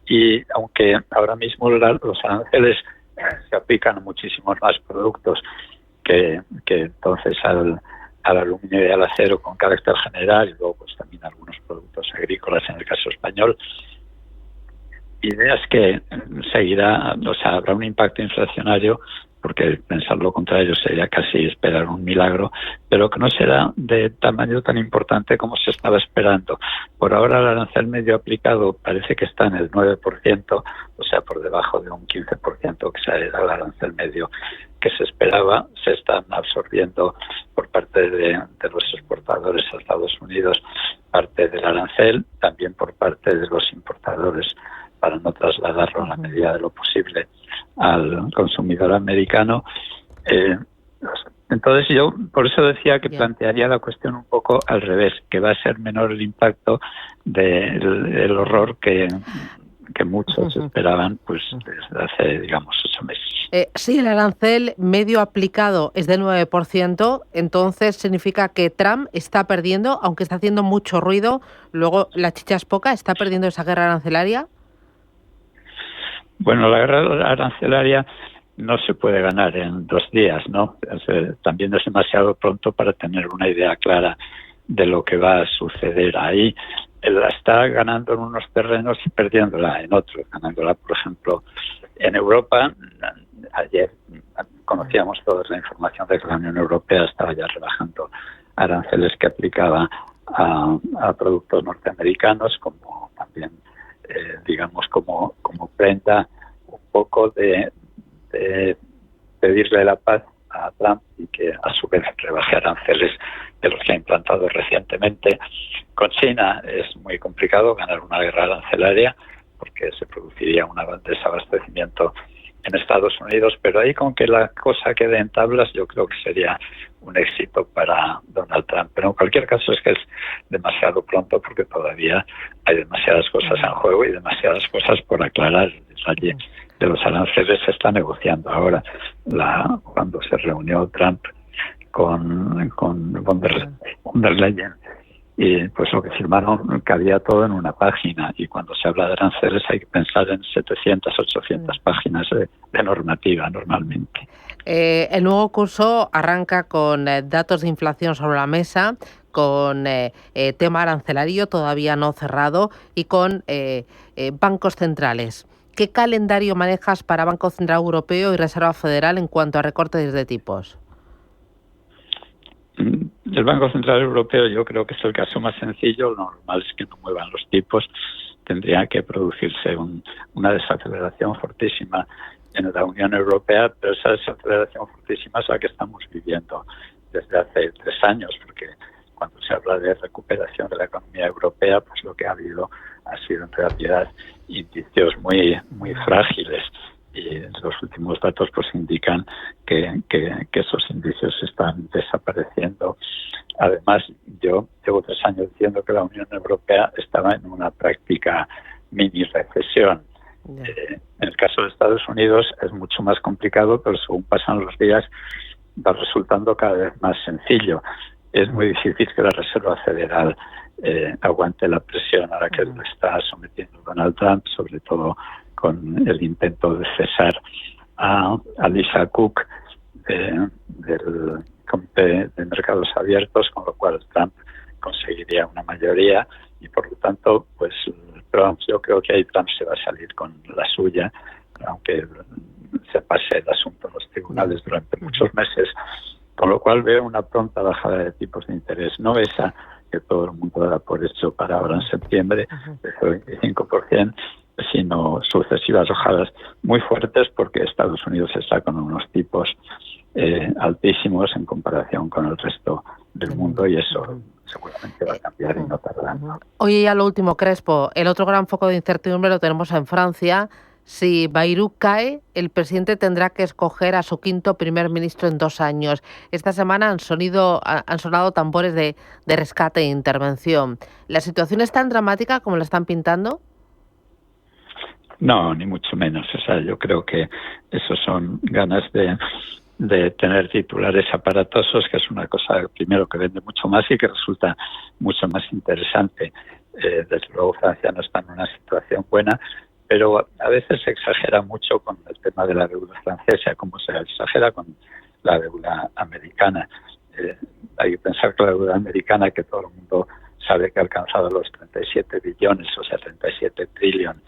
Y aunque ahora mismo los aranceles se aplican a muchísimos más productos que entonces al aluminio y al acero con carácter general, y luego pues también algunos productos agrícolas en el caso español, idea es que seguirá, o sea, habrá un impacto inflacionario, porque pensar lo contrario sería casi esperar un milagro, pero que no será de tamaño tan importante como se estaba esperando. Por ahora el arancel medio aplicado parece que está en el 9%, o sea, por debajo de un 15%, que era el arancel medio que se esperaba. Se están absorbiendo por parte de los exportadores a Estados Unidos parte del arancel, también por parte de los importadores, para no trasladarlo a la medida de lo posible al consumidor americano. Entonces yo por eso decía que plantearía la cuestión un poco al revés, que va a ser menor el impacto del horror que muchos esperaban pues desde hace, digamos, 8 meses. Si el arancel medio aplicado es del 9%, entonces significa que Trump está perdiendo, aunque está haciendo mucho ruido, luego la chicha es poca, ¿está perdiendo esa guerra arancelaria? Bueno, la guerra arancelaria no se puede ganar en 2 días, ¿no? También es demasiado pronto para tener una idea clara de lo que va a suceder ahí. La está ganando en unos terrenos y perdiéndola en otros. Ganándola, por ejemplo, en Europa. Ayer conocíamos todos la información de que la Unión Europea estaba ya rebajando aranceles que aplicaba a productos norteamericanos, como también digamos como prenda un poco de pedirle la paz a Trump y que a su vez rebaje aranceles de los que ha implantado recientemente. Con China es muy complicado ganar una guerra arancelaria porque se produciría un desabastecimiento en Estados Unidos, pero ahí con que la cosa quede en tablas yo creo que sería un éxito para Donald Trump. Pero en cualquier caso es que es demasiado pronto porque todavía hay demasiadas cosas en juego y demasiadas cosas por aclarar. Allí de los aranceles se está negociando ahora. Cuando se reunió Trump con von der Leyen, y pues lo que firmaron cabía todo en una página, y cuando se habla de aranceles hay que pensar en 700, 800 páginas de normativa normalmente. El nuevo curso arranca con datos de inflación sobre la mesa, con tema arancelario todavía no cerrado y con bancos centrales. ¿Qué calendario manejas para Banco Central Europeo y Reserva Federal en cuanto a recortes de tipos? El Banco Central Europeo yo creo que es el caso más sencillo. Lo normal es que no muevan los tipos. Tendría que producirse una desaceleración fortísima en la Unión Europea, pero esa desaceleración fortísima es la que estamos viviendo desde hace 3 años, porque cuando se habla de recuperación de la economía europea, pues lo que ha habido ha sido en realidad indicios muy frágiles. Y los últimos datos pues indican que esos indicios están desapareciendo. Además, yo llevo 3 años diciendo que la Unión Europea estaba en una práctica mini recesión. En el caso de Estados Unidos es mucho más complicado, pero según pasan los días va resultando cada vez más sencillo. Es muy difícil que la Reserva Federal aguante la presión a la que lo está sometiendo Donald Trump, sobre todo con el intento de cesar a Lisa Cook del Comité de Mercados Abiertos, con lo cual Trump conseguiría una mayoría y por lo tanto, pues Trump, yo creo que ahí Trump se va a salir con la suya, aunque se pase el asunto a los tribunales durante muchos meses, con lo cual veo una pronta bajada de tipos de interés, no esa que todo el mundo da por hecho para ahora en septiembre, de 25%, sino sucesivas bajadas muy fuertes, porque Estados Unidos está con unos tipos altísimos en comparación con el resto del mundo, y eso seguramente va a cambiar y no tardará. Oye, ya lo último, Crespo, el otro gran foco de incertidumbre lo tenemos en Francia. Si Bayrou cae, el presidente tendrá que escoger a su quinto primer ministro en 2 años. Esta semana han sonado tambores de rescate e intervención. ¿La situación es tan dramática como la están pintando? No, ni mucho menos. O sea, yo creo que eso son ganas de tener titulares aparatosos, que es una cosa, primero, que vende mucho más y que resulta mucho más interesante. Desde luego Francia no está en una situación buena, pero a veces se exagera mucho con el tema de la deuda francesa, como se exagera con la deuda americana. Hay que pensar que la deuda americana, que todo el mundo sabe que ha alcanzado los 37 billones, o sea, 37 trillones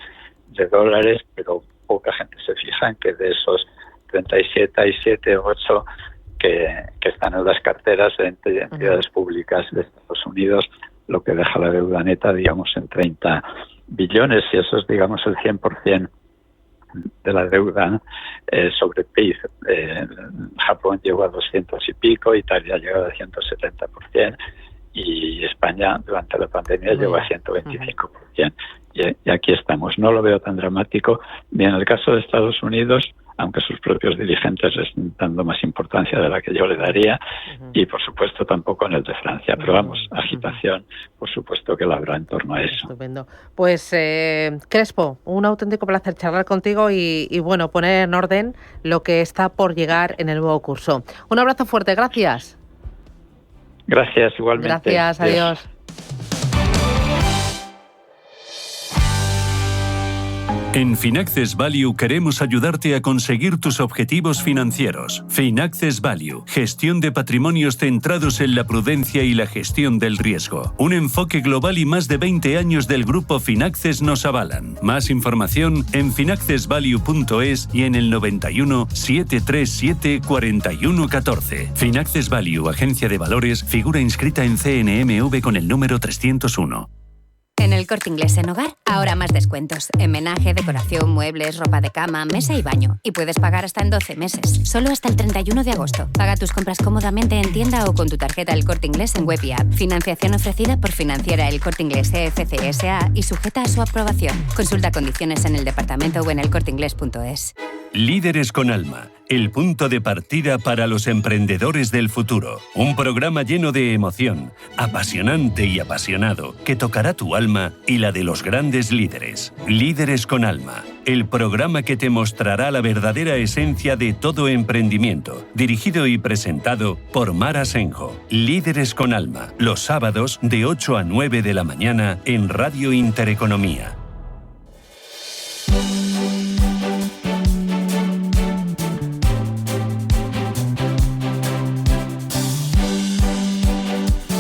de dólares, pero poca gente se fija en que de esos 37 hay 7 o 8 que están en las carteras de entidades públicas de Estados Unidos, lo que deja la deuda neta, digamos, en 30 billones, y eso es, digamos, el 100% de la deuda sobre PIB. Japón llegó a 200 y pico, Italia llegó a 170%, y España durante la pandemia llegó a 125%. Y aquí estamos. No lo veo tan dramático, ni en el caso de Estados Unidos, aunque sus propios dirigentes le están dando más importancia de la que yo le daría, y por supuesto tampoco en el de Francia. Pero vamos, agitación, por supuesto que la habrá en torno a eso. Estupendo. Pues Crespo, un auténtico placer charlar contigo y bueno, poner en orden lo que está por llegar en el nuevo curso. Un abrazo fuerte, gracias. Gracias, igualmente. Gracias, adiós. En Finaccess Value queremos ayudarte a conseguir tus objetivos financieros. Finaccess Value, gestión de patrimonios centrados en la prudencia y la gestión del riesgo. Un enfoque global y más de 20 años del grupo Finaccess nos avalan. Más información en finaccessvalue.es y en el 91 737 4114. Finaccess Value, agencia de valores, figura inscrita en CNMV con el número 301. En el Corte Inglés en Hogar, ahora más descuentos. En menaje, decoración, muebles, ropa de cama, mesa y baño. Y puedes pagar hasta en 12 meses. Solo hasta el 31 de agosto. Paga tus compras cómodamente en tienda o con tu tarjeta El Corte Inglés en web y app. Financiación ofrecida por Financiera El Corte Inglés CFC S.A. y sujeta a su aprobación. Consulta condiciones en el departamento o en elcorteinglés.es. Líderes con Alma, el punto de partida para los emprendedores del futuro. Un programa lleno de emoción, apasionante y apasionado, que tocará tu alma y la de los grandes líderes. Líderes con Alma, el programa que te mostrará la verdadera esencia de todo emprendimiento. Dirigido y presentado por Mar Asenjo. Líderes con Alma, los sábados de 8 a 9 de la mañana en Radio Intereconomía.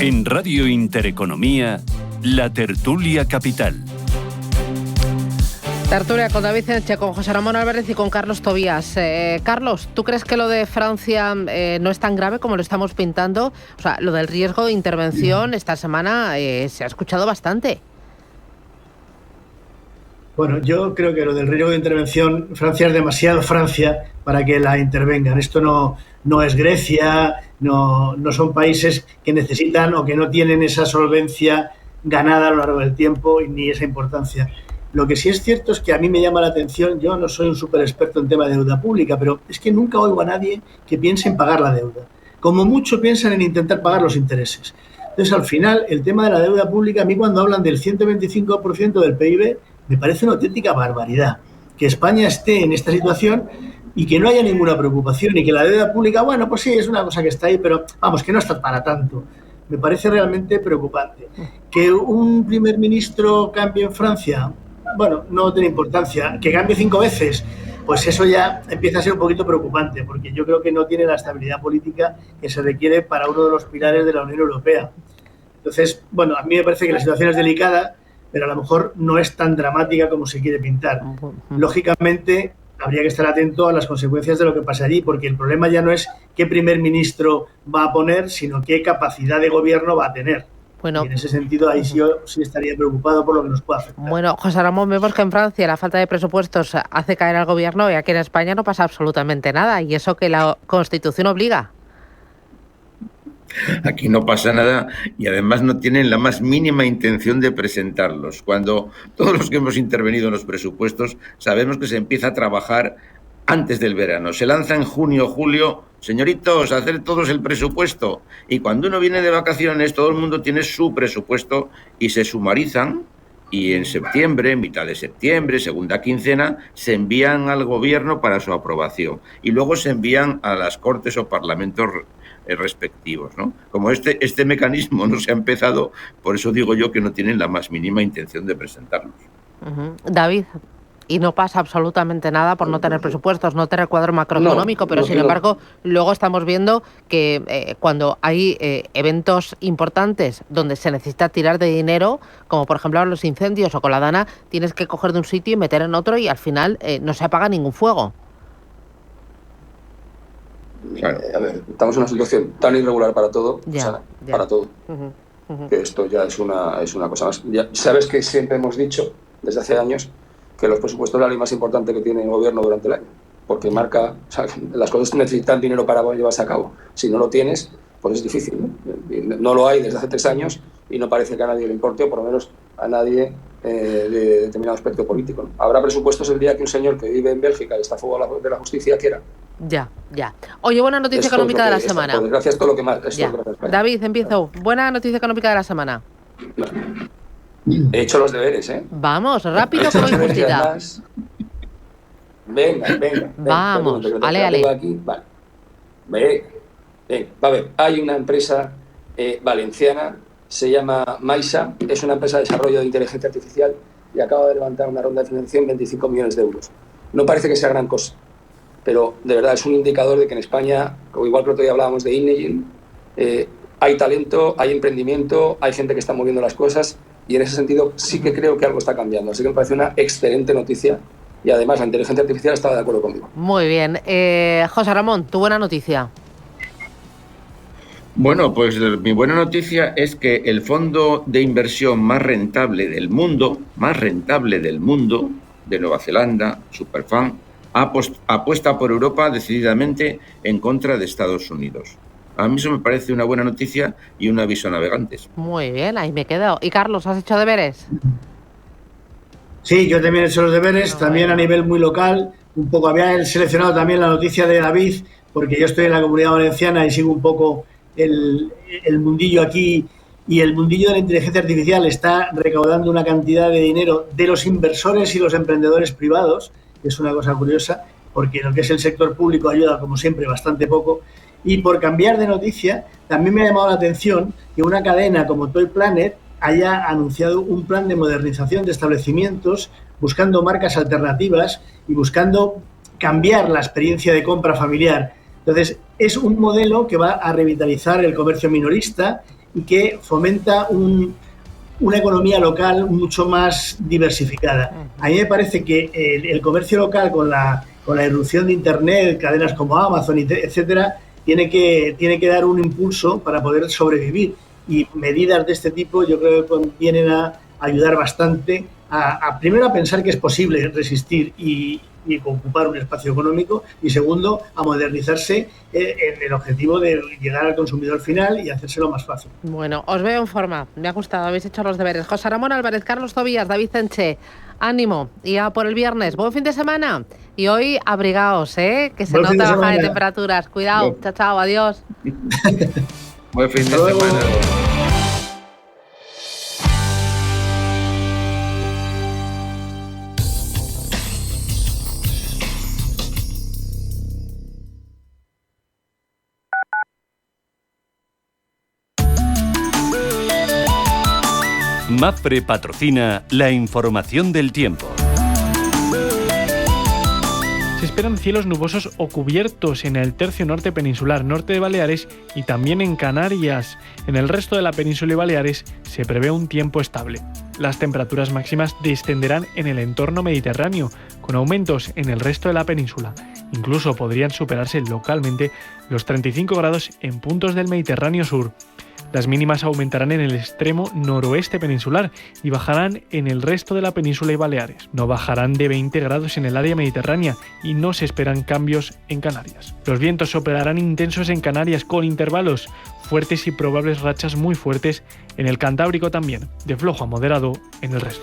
En Radio Intereconomía, La Tertulia Capital. Tertulia con David Enche, con José Ramón Álvarez y con Carlos Tobías. Carlos, ¿tú crees que lo de Francia no es tan grave como lo estamos pintando? O sea, lo del riesgo de intervención esta semana se ha escuchado bastante. Bueno, yo creo que lo del riesgo de intervención, Francia es demasiado Francia para que la intervengan. Esto no es Grecia, no son países que necesitan o que no tienen esa solvencia ganada a lo largo del tiempo y ni esa importancia. Lo que sí es cierto es que a mí me llama la atención, yo no soy un súper experto en tema de deuda pública, pero es que nunca oigo a nadie que piense en pagar la deuda. Como mucho piensan en intentar pagar los intereses. Entonces, al final, el tema de la deuda pública, a mí cuando hablan del 125% del PIB, Me parece una auténtica barbaridad que España esté en esta situación y que no haya ninguna preocupación y que la deuda pública, bueno, pues sí, es una cosa que está ahí, pero vamos, que no está para tanto. Me parece realmente preocupante. Que un primer ministro cambie en Francia, bueno, no tiene importancia. Que cambie 5 veces, pues eso ya empieza a ser un poquito preocupante, porque yo creo que no tiene la estabilidad política que se requiere para uno de los pilares de la Unión Europea. Entonces, bueno, a mí me parece que la situación es delicada, pero a lo mejor no es tan dramática como se quiere pintar. Lógicamente, habría que estar atento a las consecuencias de lo que pasa allí, porque el problema ya no es qué primer ministro va a poner, sino qué capacidad de gobierno va a tener. Bueno, y en ese sentido, ahí yo sí estaría preocupado por lo que nos pueda afectar. Bueno, José Ramón, vemos que en Francia la falta de presupuestos hace caer al gobierno y aquí en España no pasa absolutamente nada, y eso que la Constitución obliga. Aquí no pasa nada y además no tienen la más mínima intención de presentarlos. Cuando todos los que hemos intervenido en los presupuestos sabemos que se empieza a trabajar antes del verano. Se lanza en junio o julio, señoritos, hacer todos el presupuesto. Y cuando uno viene de vacaciones, todo el mundo tiene su presupuesto y se sumarizan. Y en septiembre, mitad de septiembre, segunda quincena, se envían al gobierno para su aprobación. Y luego se envían a las Cortes o Parlamentos respectivos, ¿no? Como este mecanismo no se ha empezado, por eso digo yo que no tienen la más mínima intención de presentarlos. David, y no pasa absolutamente nada por no tener presupuestos, no tener cuadro macroeconómico, pero sin embargo luego estamos viendo que cuando hay eventos importantes donde se necesita tirar de dinero, como por ejemplo los incendios o con la Dana, tienes que coger de un sitio y meter en otro y al final no se apaga ningún fuego. Claro. A ver, estamos en una situación tan irregular para todo, para todo, que esto ya es una cosa más. Ya sabes que siempre hemos dicho, desde hace años, que los presupuestos es la ley más importante que tiene el gobierno durante el año, porque marca, o sea, las cosas necesitan dinero para llevarse a cabo. Si no lo tienes, pues es difícil, ¿no? No lo hay desde hace 3 años y no parece que a nadie le importe, o por lo menos a nadie de determinado aspecto político, ¿no? Habrá presupuestos el día que un señor que vive en Bélgica y está a favor de la justicia quiera. Ya. Oye, buena noticia económica de la semana. Por desgracia, esto es lo que más. David, empiezo. Buena noticia económica de la semana. He hecho los deberes, ¿eh? Vamos, rápido como injustidad. Venga. Vamos, ale. Aquí. Vale. Venga, va a ver. Hay una empresa valenciana, se llama Maisa, es una empresa de desarrollo de inteligencia artificial y acaba de levantar una ronda de financiación de 25 millones de euros. No parece que sea gran cosa, pero de verdad es un indicador de que en España, igual que otro día hablábamos de Inegin, hay talento, hay emprendimiento, hay gente que está moviendo las cosas y en ese sentido sí que creo que algo está cambiando. Así que me parece una excelente noticia y además la inteligencia artificial estaba de acuerdo conmigo. Muy bien. José Ramón, tu buena noticia. Bueno, pues mi buena noticia es que el fondo de inversión más rentable del mundo, de Nueva Zelanda, Superfund, apuesta por Europa decididamente en contra de Estados Unidos. A mí eso me parece una buena noticia y un aviso a navegantes. Muy bien, ahí me quedo. ¿Y Carlos, has hecho deberes? Sí, yo también he hecho los deberes, también a nivel muy local. Un poco había seleccionado también la noticia de David, porque yo estoy en la Comunidad Valenciana y sigo un poco el mundillo aquí, y el mundillo de la inteligencia artificial está recaudando una cantidad de dinero de los inversores y los emprendedores privados, que es una cosa curiosa, porque lo que es el sector público ayuda, como siempre, bastante poco. Y por cambiar de noticia, también me ha llamado la atención que una cadena como Toy Planet haya anunciado un plan de modernización de establecimientos, buscando marcas alternativas y buscando cambiar la experiencia de compra familiar. Entonces, es un modelo que va a revitalizar el comercio minorista y que fomenta una economía local mucho más diversificada. A mí me parece que el comercio local, con la irrupción de Internet, cadenas como Amazon, etcétera, tiene que dar un impulso para poder sobrevivir. Y medidas de este tipo yo creo que vienen a ayudar bastante primero a pensar que es posible resistir y ocupar un espacio económico, y segundo, a modernizarse en el objetivo de llegar al consumidor final y hacérselo más fácil. Bueno, os veo en forma, me ha gustado, habéis hecho los deberes. José Ramón Álvarez, Carlos Tobías, David Cenché, ánimo, y a por el viernes, buen fin de semana. Y hoy abrigaos, que se Buen nota baja de semana. temperaturas. Cuidado, chao, adiós. Buen fin de semana. MAPFRE patrocina la información del tiempo. Se esperan cielos nubosos o cubiertos en el tercio norte peninsular, norte de Baleares y también en Canarias. En el resto de la península y Baleares se prevé un tiempo estable. Las temperaturas máximas descenderán en el entorno mediterráneo, con aumentos en el resto de la península. Incluso podrían superarse localmente los 35 grados en puntos del Mediterráneo sur. Las mínimas aumentarán en el extremo noroeste peninsular y bajarán en el resto de la península y Baleares. No bajarán de 20 grados en el área mediterránea y no se esperan cambios en Canarias. Los vientos soplarán intensos en Canarias con intervalos fuertes y probables rachas muy fuertes en el Cantábrico también, de flojo a moderado en el resto.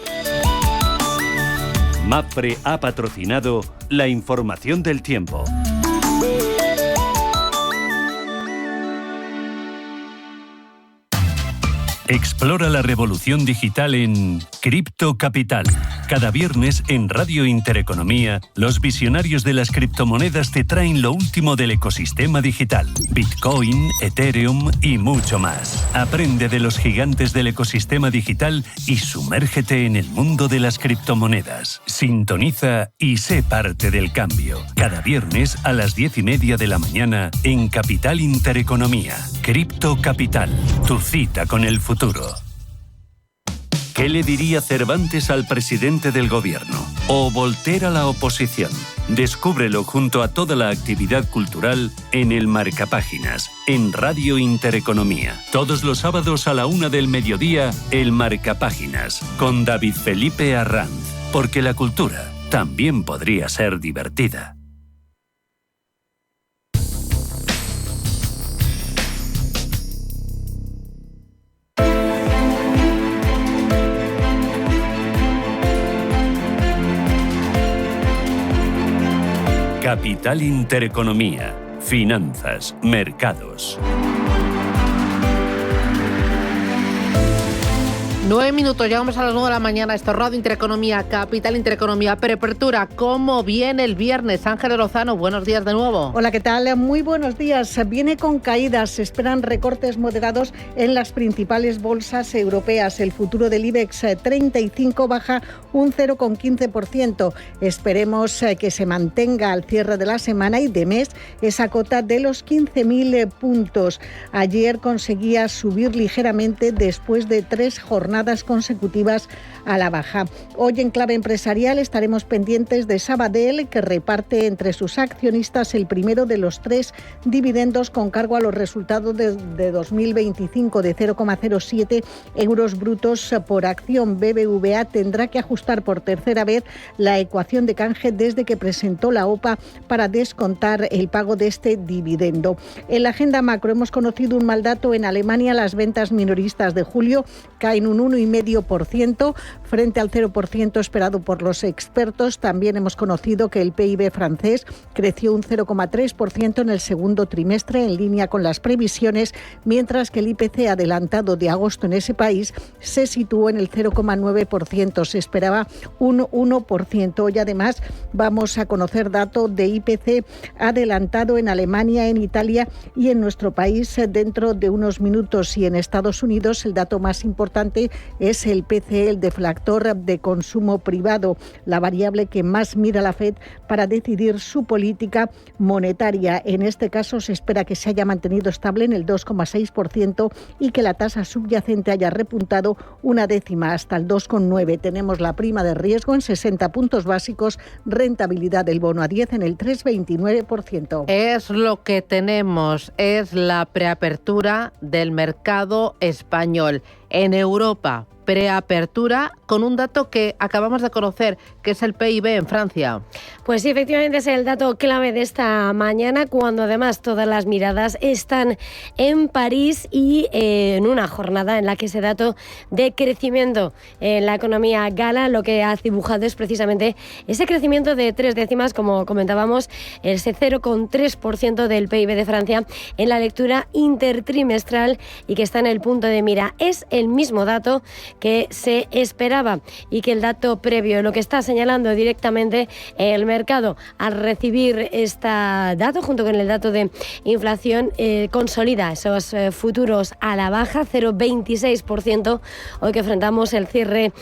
MAPFRE ha patrocinado la información del tiempo. Explora la revolución digital en Cripto Capital. Cada viernes en Radio Intereconomía, los visionarios de las criptomonedas te traen lo último del ecosistema digital. Bitcoin, Ethereum y mucho más. Aprende de los gigantes del ecosistema digital y sumérgete en el mundo de las criptomonedas. Sintoniza y sé parte del cambio. Cada viernes a las 10:30 de la mañana en Capital Intereconomía. Cripto Capital, tu cita con el futuro. ¿Qué le diría Cervantes al presidente del gobierno? ¿O Voltaire a la oposición? Descúbrelo junto a toda la actividad cultural en el Marcapáginas, en Radio Intereconomía. Todos los sábados a la 1 del mediodía, el Marcapáginas, con David Felipe Arranz. Porque la cultura también podría ser divertida. Capital Intereconomía. Finanzas, mercados. 9 minutos, llegamos a las 9 de la mañana. Esto es Radio Intereconomía, Capital Intereconomía, preapertura. ¿Cómo viene el viernes? Ángeles Lozano, buenos días de nuevo. Hola, ¿qué tal? Muy buenos días. Viene con caídas, se esperan recortes moderados en las principales bolsas europeas. El futuro del IBEX 35 baja un 0,15%. Esperemos que se mantenga al cierre de la semana y de mes esa cota de los 15.000 puntos. Ayer conseguía subir ligeramente después de 3 jornadas consecutivas a la baja. Hoy en clave empresarial estaremos pendientes de Sabadell, que reparte entre sus accionistas el primero de los 3 dividendos con cargo a los resultados de 2025 de 0,07 euros brutos por acción. BBVA tendrá que ajustar por tercera vez la ecuación de canje desde que presentó la OPA para descontar el pago de este dividendo. En la agenda macro hemos conocido un mal dato en Alemania. Las ventas minoristas de julio caen un 1,5% frente al 0% esperado por los expertos. También hemos conocido que el PIB francés creció un 0,3% en el segundo trimestre, en línea con las previsiones, mientras que el IPC adelantado de agosto en ese país se situó en el 0,9%. Se esperaba un 1%. Hoy además vamos a conocer dato de IPC adelantado en Alemania, en Italia y en nuestro país dentro de unos minutos. Y en Estados Unidos el dato más importante es el PCE, el deflactor de consumo privado, la variable que más mira la FED para decidir su política monetaria. En este caso se espera que se haya mantenido estable en el 2,6% y que la tasa subyacente haya repuntado una décima hasta el 2,9%. Tenemos la prima de riesgo en 60 puntos básicos, rentabilidad del bono a 10 en el 3,29%. Es lo que tenemos, es la preapertura del mercado español. En Europa, preapertura con un dato que acabamos de conocer, que es el PIB en Francia. Pues sí, efectivamente es el dato clave de esta mañana, cuando además todas las miradas están en París y en una jornada en la que ese dato de crecimiento en la economía gala lo que ha dibujado es precisamente ese crecimiento de 3 décimas, como comentábamos, ese 0,3% del PIB de Francia en la lectura intertrimestral y que está en el punto de mira. Es el mismo dato que se esperaba y que el dato previo, lo que está señalando directamente el mercado al recibir este dato junto con el dato de inflación, consolida esos futuros a la baja, 0,26%, hoy que enfrentamos el cierre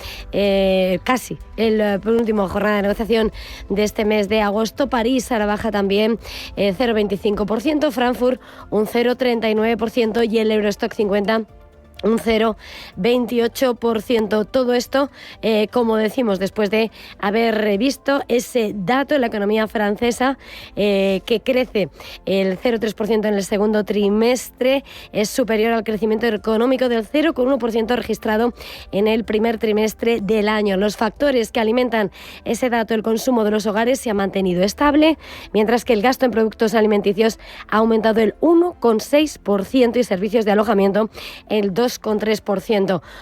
casi el penúltimo jornada de negociación de este mes de agosto. París a la baja también 0,25%, Frankfurt un 0,39% y el Eurostock 50 un 0,28%. Todo esto, como decimos, después de haber visto ese dato en la economía francesa que crece el 0,3% en el segundo trimestre, es superior al crecimiento económico del 0,1% registrado en el primer trimestre del año. Los factores que alimentan ese dato, el consumo de los hogares, se ha mantenido estable, mientras que el gasto en productos alimenticios ha aumentado el 1,6% y servicios de alojamiento el 2,3%.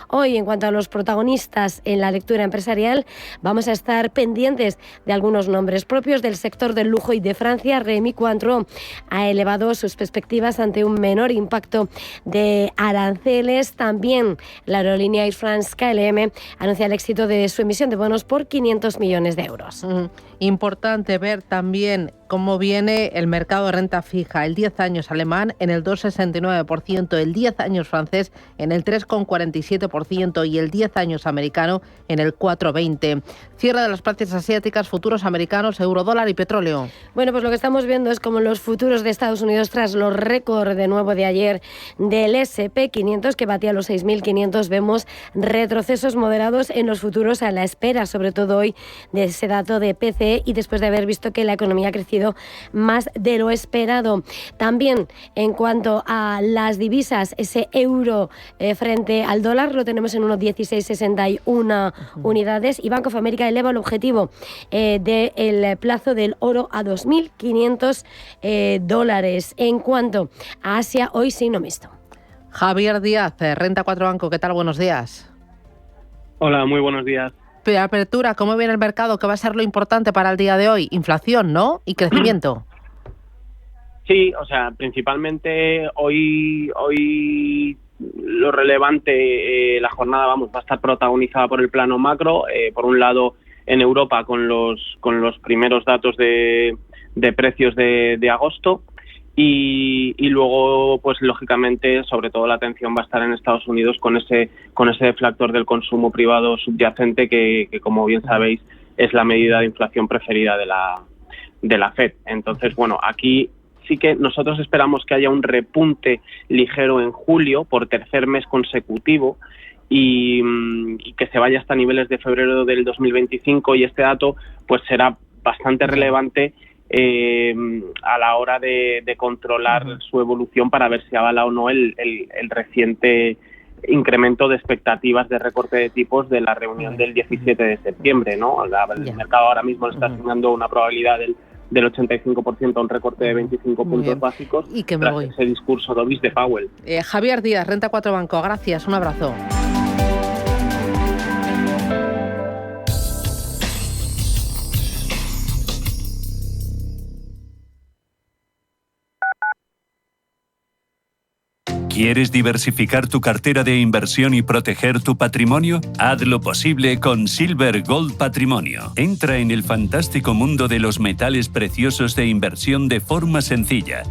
Hoy, en cuanto a los protagonistas en la lectura empresarial, vamos a estar pendientes de algunos nombres propios del sector del lujo y de Francia. Rémy Cointreau ha elevado sus perspectivas ante un menor impacto de aranceles. También la aerolínea Air France KLM anuncia el éxito de su emisión de bonos por 500 millones de euros. Importante ver también cómo viene el mercado de renta fija. El 10 años alemán en el 2,69%, el 10 años francés en el 3,47% y el 10 años americano en el 4,20%. Cierre de las plazas asiáticas, futuros americanos, eurodólar y petróleo. Bueno, pues lo que estamos viendo es como los futuros de Estados Unidos, tras los récords de nuevo de ayer del S&P 500, que batía los 6.500, vemos retrocesos moderados en los futuros a la espera, sobre todo hoy, de ese dato de PCE y después de haber visto que la economía ha crecido más de lo esperado. También en cuanto a las divisas, ese euro frente al dólar lo tenemos en unos 16,61 unidades y Bank of America eleva el objetivo del plazo del oro a $2.500. En cuanto a Asia, hoy sí no visto. Javier Díaz, Renta 4 Banco, ¿qué tal? Buenos días. Hola, muy buenos días. Apertura, ¿cómo viene el mercado? ¿Qué va a ser lo importante para el día de hoy? Inflación, ¿no? Y crecimiento. Sí, o sea, principalmente hoy lo relevante, la jornada, va a estar protagonizada por el plano macro. Por un lado, en Europa con los primeros datos de precios de agosto. Y luego, pues lógicamente, sobre todo la atención va a estar en Estados Unidos con ese deflactor del consumo privado subyacente que como bien sabéis, es la medida de inflación preferida de la FED. Entonces, bueno, aquí sí que nosotros esperamos que haya un repunte ligero en julio por tercer mes consecutivo y que se vaya hasta niveles de febrero del 2025, y este dato pues será bastante relevante a la hora de controlar su evolución para ver si avala o no el reciente incremento de expectativas de recorte de tipos de la reunión del 17 de septiembre, ¿no? El mercado ahora mismo le está asignando una probabilidad del 85% a un recorte de 25 puntos básicos y que tras ese discurso dovish de Powell. Javier Díaz, Renta 4 Banco, gracias, un abrazo. ¿Quieres diversificar tu cartera de inversión y proteger tu patrimonio? Haz lo posible con Silver Gold Patrimonio. Entra en el fantástico mundo de los metales preciosos de inversión de forma sencilla.